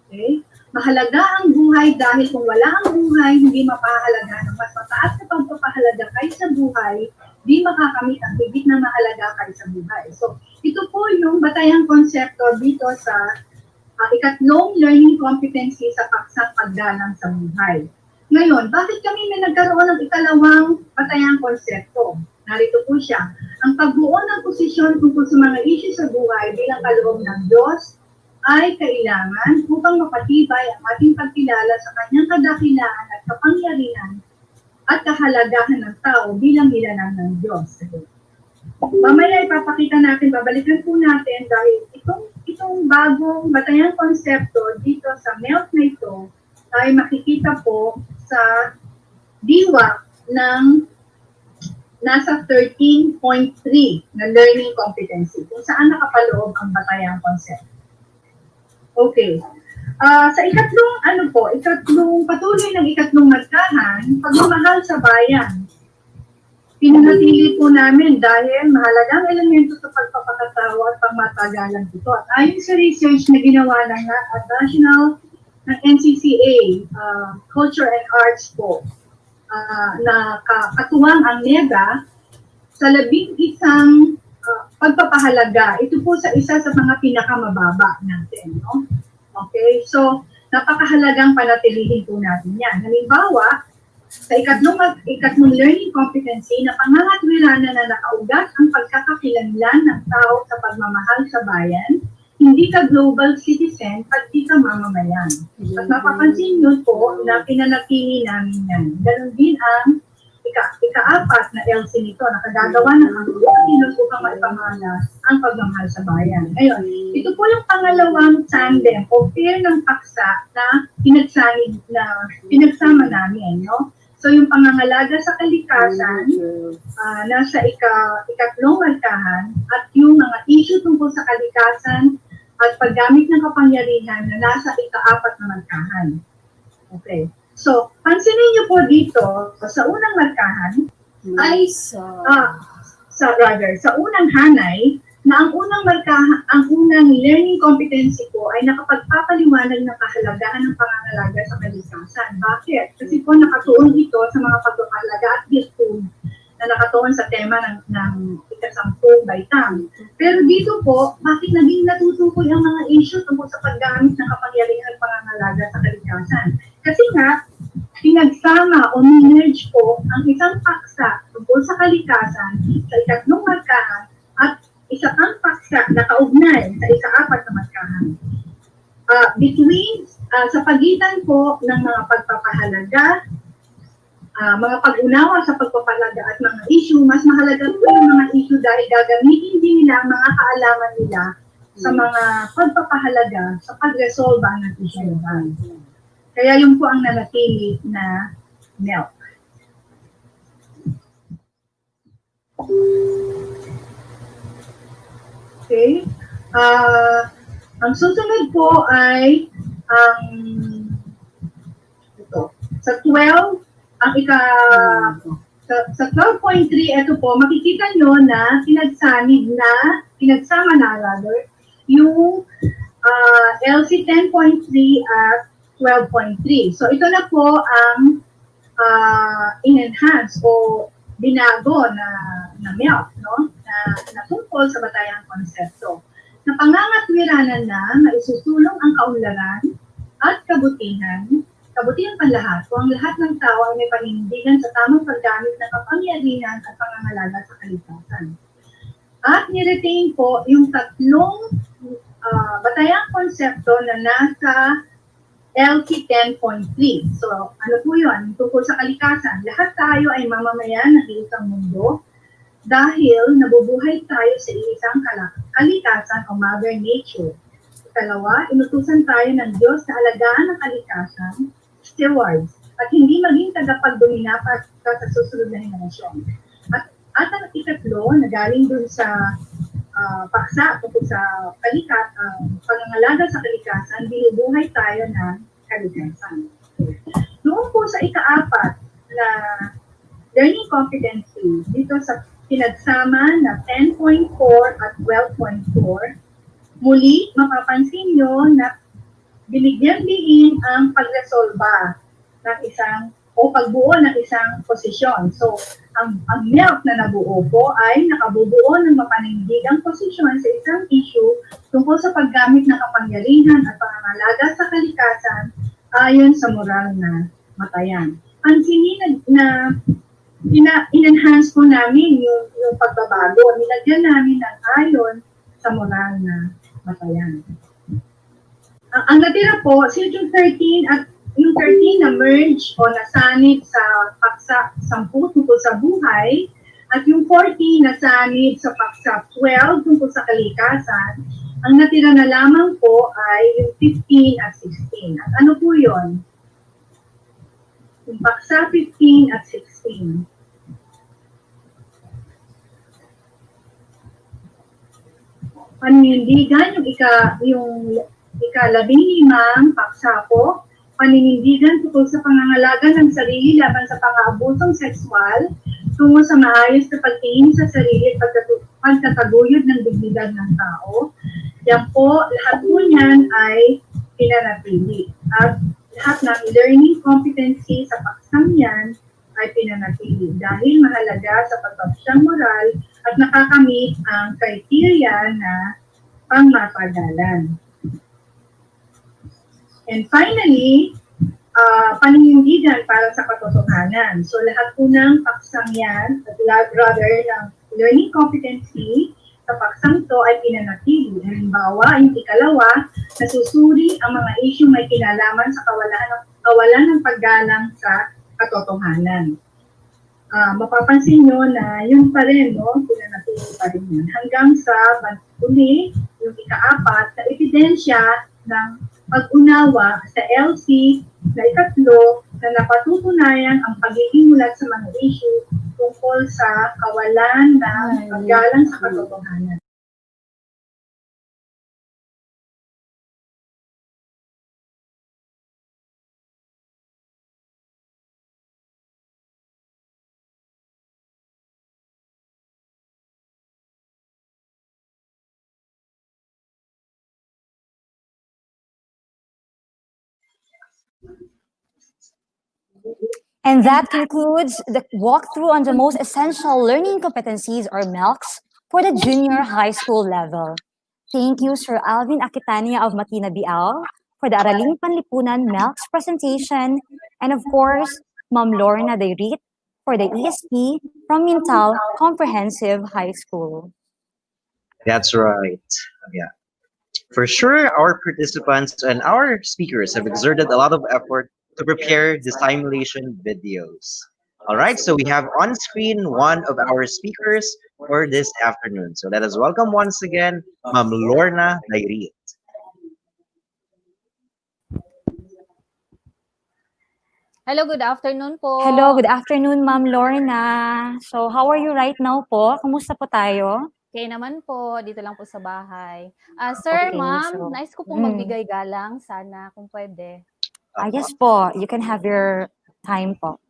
okay, mahalaga ang buhay dahil kung wala ang buhay, hindi mapahalaga ng mas mataas na pagpapahalaga kaysa buhay, di makakamit ang higit na mahalaga kaysa buhay. So, ito po yung batayang konsepto dito sa ikatlong learning competency sa paksang paggalang sa buhay. Ngayon, bakit kami may nagkaroon ng ikalawang batayang konsepto? Narito po siya. Ang pagbuo ng posisyon tungkol sa mga issue sa buhay bilang kaloob ng Diyos ay kailangan upang mapatibay ang ating pagkilala sa kanyang kadakilaan at kapangyarihan at kahalagahan ng tao bilang nilalang ng Diyos. Mamaya ipapakita natin, babalikan po natin dahil itong bagong batayang konsepto dito sa MELT na ito ay makikita po sa diwa ng nasa 13.3 na learning competency, kung saan nakapaloob ang batayang concept. Okay. Sa ikatlong patuloy ng ikatlong markahan, pagmamahal sa bayan. Pinanatili po namin dahil mahalagang elemento sa pagpapakatao at pangmatagalan ito. At ayon sa research na ginawa ng ng NCCA, Culture and Arts po, na katuwang ang NEDA sa 11 pagpapahalaga. Ito po sa isa sa mga pinakamababa natin, no? Okay, so napakahalagang panatilihin po natin yan. Halimbawa, sa ikatlong learning competency na pangangatwiranan na nakaugat ang pagkakakilanlan ng tao sa pagmamahal sa bayan, hindi ka global citizen at di ka mamamayan. At mapapansin nyo po na pinanatili namin yan. Ganon din ang ika-apat na LC nito, nakagagawa ng ang kilos upang maipamana ang pagmamahal sa bayan. Ngayon, ito po yung pangalawang tandem o pair ng paksa na pinagsama namin, no? So, yung pangangalaga sa kalikasan, nasa ikatlong markahan, at yung mga issue tungkol sa kalikasan at paggamit ng kapangyarihan na nasa ika-apat na markahan. Okay. So, pansinin niyo po dito, sa unang markahan, ay sa unang hanay, na ang unang learning competency po ay nakapagpapaliwanag ng kahalagahan ng pangangalaga sa kalikasan. Bakit? Kasi po nakatuon ito sa mga pagpapahalaga at virtud na nakatuon sa tema ng ika-10 baitang. Pero dito po, bakit naging natutukoy ang mga issue tungkol sa paggamit ng kapangyarihan ng pangangalaga sa kalikasan? Kasi nga, pinagsama o minerge po ang isang paksa tungkol sa kalikasan sa ikatlong markahan at isa pang paksa na kaugnay sa ika-apat na markahan. Sa pagitan po ng mga pagpapahalaga, mga pag-unawa sa pagpapahalaga at mga issue, mas mahalaga po yung mga issue dahil gagamitin din nila ang mga kaalaman nila sa mga pagpapahalaga sa pagresolba ng isyuhan. Kaya yun po ang nanatili na milk. Okay? Ang susunod po ay ang ito. Sa 12, ang sa 12.3, ito po, makikita nyo na pinagsama na rather, yung LC 10.3 at 12.3. So ito na po ang in-enhance o binago na milk, no? Na tungkol sa batayang konsepto. Na pangangatwiranan na isusulong ang kaunlaran at kabutihan panlahat kung ang lahat ng tao ay may paninindigan sa tamang paggamit ng kapangyarihan at pangangalaga sa kalikasan. At niretain po yung tatlong batayang konsepto na nasa LT 10.3. So, ano po yun? Tungkol sa kalikasan. Lahat tayo ay mamamayan ng isang mundo dahil nabubuhay tayo sa isang kalikasan o Mother Nature. Ikalawa, inutusan tayo ng Diyos na alagaan ng kalikasan, stewards, at hindi maging tagapagdomina para sa susunod na henerasyon. At ang ikatlo, na galing dun sa paksa tungkol sa pangangalaga sa kalikasan, binubuhay tayo ng kalikasan. Noong po sa ika-4 na learning competency, dito sa pinagsama na 10.4 at 12.4, muli mapapansin nyo na binigyan diin ang pagresolba ng pagbuo ng isang posisyon. So, ang milk na nabuo po ay nakabubuo ng mapanindigang posisyon sa isang issue tungkol sa paggamit ng kapangyarihan at pangangalaga sa kalikasan ayon sa moral na matayan. Pansinin na in-enhance po namin yung pagbabago. Nilagyan namin ng ayon sa moral na matayan. Ang natira po, yung 13 at yung 13 na merge o nasanib sa paksa 10 tungkol sa buhay at yung 14 nasanib sa paksa 12 tungkol sa kalikasan, ang natira na lamang po ay yung 15 at 16. At ano po yun? Yung paksa 15 at 16. Paninindigan yung ika-15 paksa po, paninindigan tungkol sa pangangalaga ng sarili laban sa pang-aabusong sexual, tungo sa maayos na pagtingin sa sarili at pagtataguyod ng dignidad ng tao. Yan po, lahat po niyan ay pinanatili. At lahat ng learning competency sa paksang yan ay pinanatili dahil mahalaga sa pagpapasyang moral at nakakamit ang kriteria na pangmatagalan. And finally, paninindigan para sa katotohanan. So lahat po ng paksang yan, rather ng learning competency, sa paksang to ay pinanatili. Halimbawa, yung ikalawa, nasusuri ang mga issue may kinalaman sa kawalan ng paggalang sa katotohanan. Mapapansin nyo na yun pa rin, no? Pinanatili pa rin yun. Hanggang sa uli, yung ika-4, na ebidensya ng pag-unawa sa LC na ikatlo na napatutunayan ang pagiging mulat sa mga issue tungkol sa kawalan ng paggalang sa katotohanan. And that concludes the walkthrough on the most essential learning competencies or MELCs for the junior high school level. Thank you, Sir Alvin Akitania of Matina Bial for the Araling Panlipunan MELCs presentation, and of course, Ma'am Lorna Dayrit for the ESP from Mintal Comprehensive High School. That's right. Yeah. For sure, our participants and our speakers have exerted a lot of effort to prepare the simulation videos. All right, so we have on screen one of our speakers for this afternoon. So let us welcome once again Ma'am Lorna Dairi. Hello, good afternoon po. Hello, good afternoon, Ma'am Lorna. So, how are you right now po? Kamusta po tayo? Okay naman po, dito lang po sa bahay. Sir, Okay, ma'am, so, nais ko pong magbigay galang sana kung pwede. yes po, you can have your time po.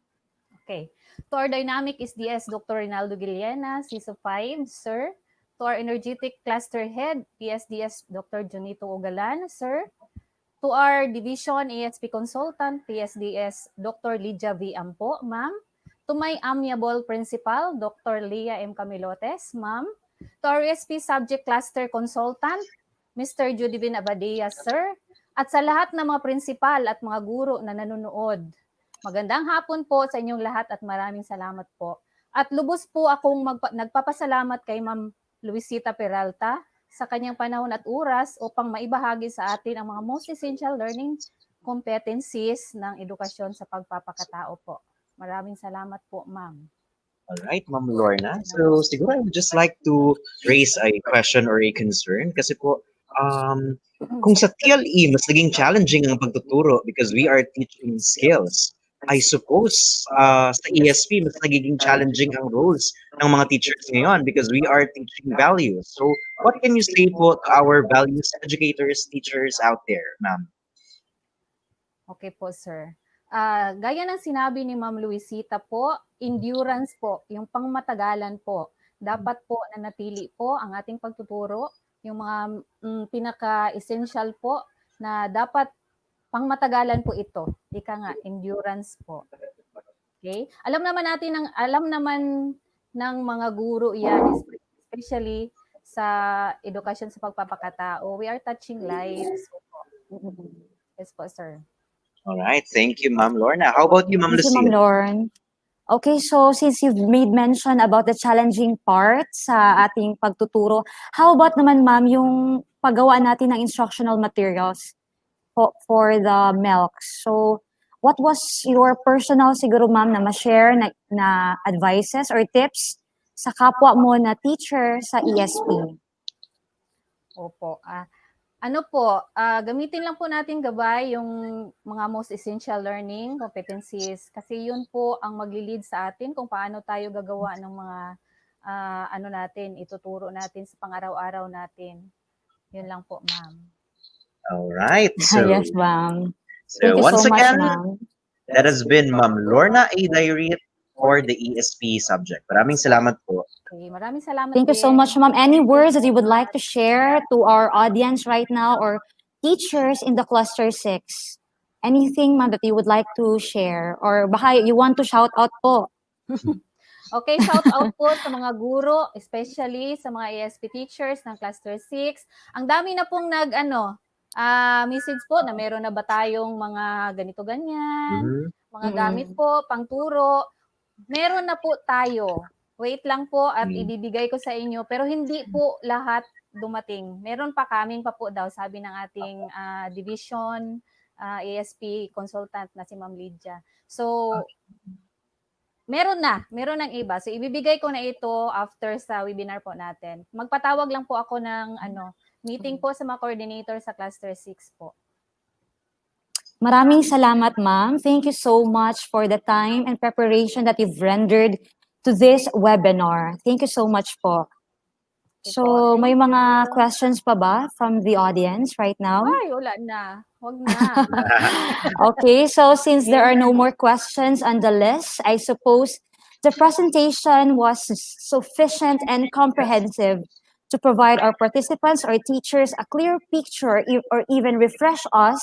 Okay. To our dynamic SDS Dr. Rinaldo Guiliana, CISO 5, sir. To our energetic cluster head, PSDS Dr. Junito Ogalan, sir. To our division ASP consultant, PSDS Dr. Lydia V. Ampo, ma'am. To my amiable principal, Dr. Leah M. Camilotes, ma'am. To our ASP subject cluster consultant, Mr. Judivin Abadia, sir. At sa lahat ng mga principal at mga guro na nanonood, magandang hapon po sa inyong lahat at maraming salamat po. At lubos po akong nagpapasalamat kay Ma'am Luisita Peralta sa kanyang panahon at oras upang maibahagi sa atin ang mga most essential learning competencies ng edukasyon sa pagpapakatao po. Maraming salamat po, ma'am. All right, Ma'am Lorna. So siguro I would just like to raise a question or a concern kasi po kung sa TLE mas naging challenging ang pagtuturo because we are teaching skills. I suppose sa ESP mas nagiging challenging ang roles ng mga teachers ngayon because we are teaching values. So what can you say po to our values educators, teachers out there, ma'am? Okay po, sir. Gaya ng sinabi ni Ma'am Luisita po, endurance po, yung pangmatagalan po. Dapat po nanatili po ang ating pagtuturo, yung mga pinaka-essential po na dapat pangmatagalan po ito. Ika nga, endurance po. Okay? Alam naman ng mga guro yan, especially sa edukasyon sa pagpapakatao. We are touching lives. Yes po, sir. All right, thank you, Ma'am Lorna. How about you, Ma'am Thank you, Ma'am Lucille? Lorn. Okay, so since you've made mention about the challenging part sa ating pagtuturo, how about naman, ma'am, yung paggawa natin ng instructional materials for the MELCs? So, what was your personal, siguro, ma'am, na ma-share na advices or tips sa kapwa mo na teacher sa ESP? Opo. Gamitin lang po natin gabay yung mga most essential learning competencies kasi yun po ang magli-lead sa atin kung paano tayo gagawa ng mga ituturo natin sa pang-araw-araw natin. Yun lang po, ma'am. All right. So, Yes, ma'am. so Thank you once so much, again, ma'am. that has been Ma'am Lorna A. Dairit for the ESP subject. Maraming salamat po. Okay, maraming salamat Thank you so din. much, ma'am. Any words that you would like to share to our audience right now or teachers in the cluster 6? Anything, ma'am, that you would like to share or baka you want to shout out po? Okay, shout out po sa mga guro, especially sa mga ESP teachers ng Cluster 6. Ang dami na pong message po na meron na ba tayong mga ganito-ganyan, mga gamit po, pangturo. Meron na po tayo. Wait lang po at ibibigay ko sa inyo. Pero hindi po lahat dumating. Meron pa kaming pa po daw, sabi ng ating division ESP consultant na si Ma'am Lydia. So, meron ng iba. So, ibibigay ko na ito after sa webinar po natin. Magpatawag lang po ako ng meeting po sa mga coordinator sa Cluster 6 po. Maraming salamat, ma'am. Thank you so much for the time and preparation that you've rendered to this webinar. Thank you so much po. So, may mga questions pa ba from the audience right now? Ay, wala na. Huwag na. Okay, so since there are no more questions on the list, I suppose the presentation was sufficient and comprehensive to provide our participants or teachers a clear picture or even refresh us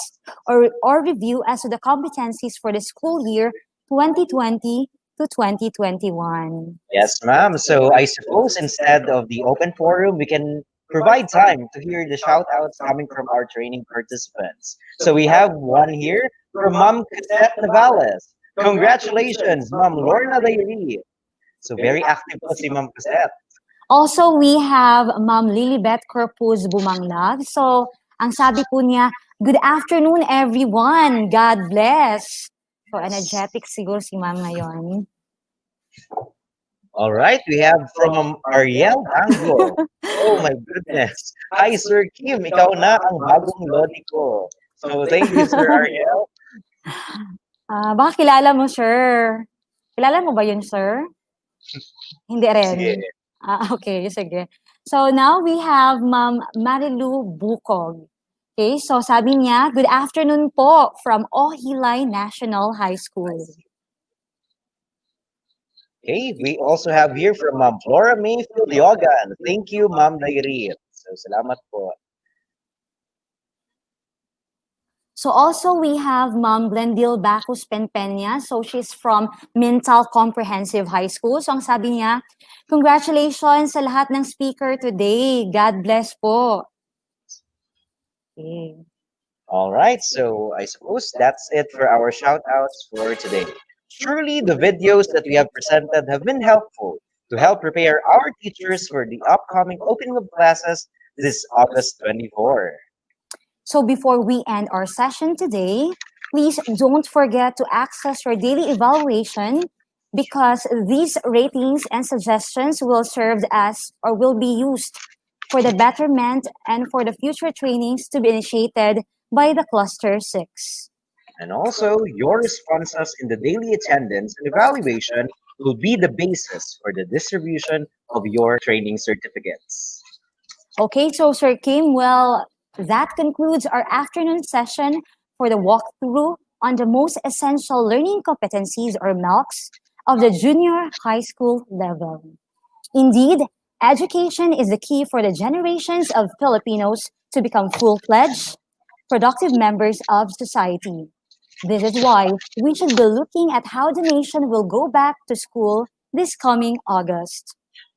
or review as to the competencies for the school year 2020 to 2021. Yes, ma'am. So I suppose instead of the open forum, we can provide time to hear the shout outs coming from our training participants. So we have one here from Ma'am Cassette Navales. Congratulations, Ma'am Lorna Dairi. So very active po si Ma'am Cassette. Also, we have Ma'am Lilibet Corpus Bumanglag. So, ang sabi po niya, good afternoon everyone. God bless. So, energetic siguro si Ma'am ngayon. All right, we have from Ariel Dango. Oh my goodness. Hi, Sir Kim. Ikaw na ang bagong lodi ko. So, thank you, Sir Ariel. Baka kilala mo, sir. Kilala mo ba yun, sir? Hindi rin. Sige. Okay, sige. So now we have Ma'am Marilu Bukog. Okay, so sabi niya, good afternoon po from Ohilay National High School. Okay, we also have here from Ma'am Flora May Filiogan. Thank you, Ma'am Dairit. So, salamat po. So also we have Ma'am Glendil Bacus Penpenya. So she's from Mental Comprehensive High School. So ang sabi niya, congratulations sa lahat ng speaker today. God bless po. Okay. All right, so I suppose that's it for our shout outs for today. Surely the videos that we have presented have been helpful to help prepare our teachers for the upcoming opening of classes this August 24. So before we end our session today, please don't forget to access your daily evaluation because these ratings and suggestions will serve as or will be used for the betterment and for the future trainings to be initiated by the Cluster 6. And also, your responses in the daily attendance and evaluation will be the basis for the distribution of your training certificates. Okay, so Sir Kim, well, that concludes our afternoon session for the walkthrough on the most essential learning competencies or MELCs of the junior high school level. Indeed, education is the key for the generations of Filipinos to become full-fledged, productive members of society. This is why we should be looking at how the nation will go back to school this coming August.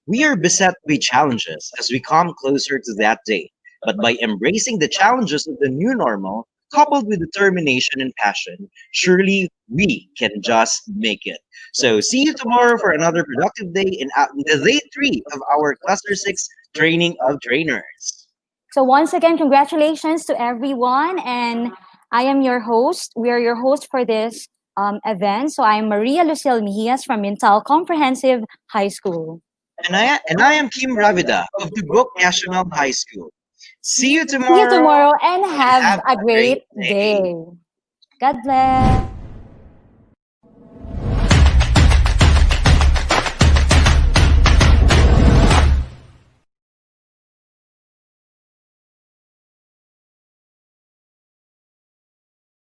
We are beset by challenges as we come closer to that day, but by embracing the challenges of the new normal, coupled with determination and passion, surely we can just make it. So, see you tomorrow for another productive day in the day 3 of our Cluster 6 Training of Trainers. So once again, congratulations to everyone. And I am your host. We are your host for this event. So I'm Maria Lucille Mejias from Mintal Comprehensive High School. And I am Kim Ravida of Dubuque National High School. See you See you tomorrow. tomorrow and have have a a great great day. God bless.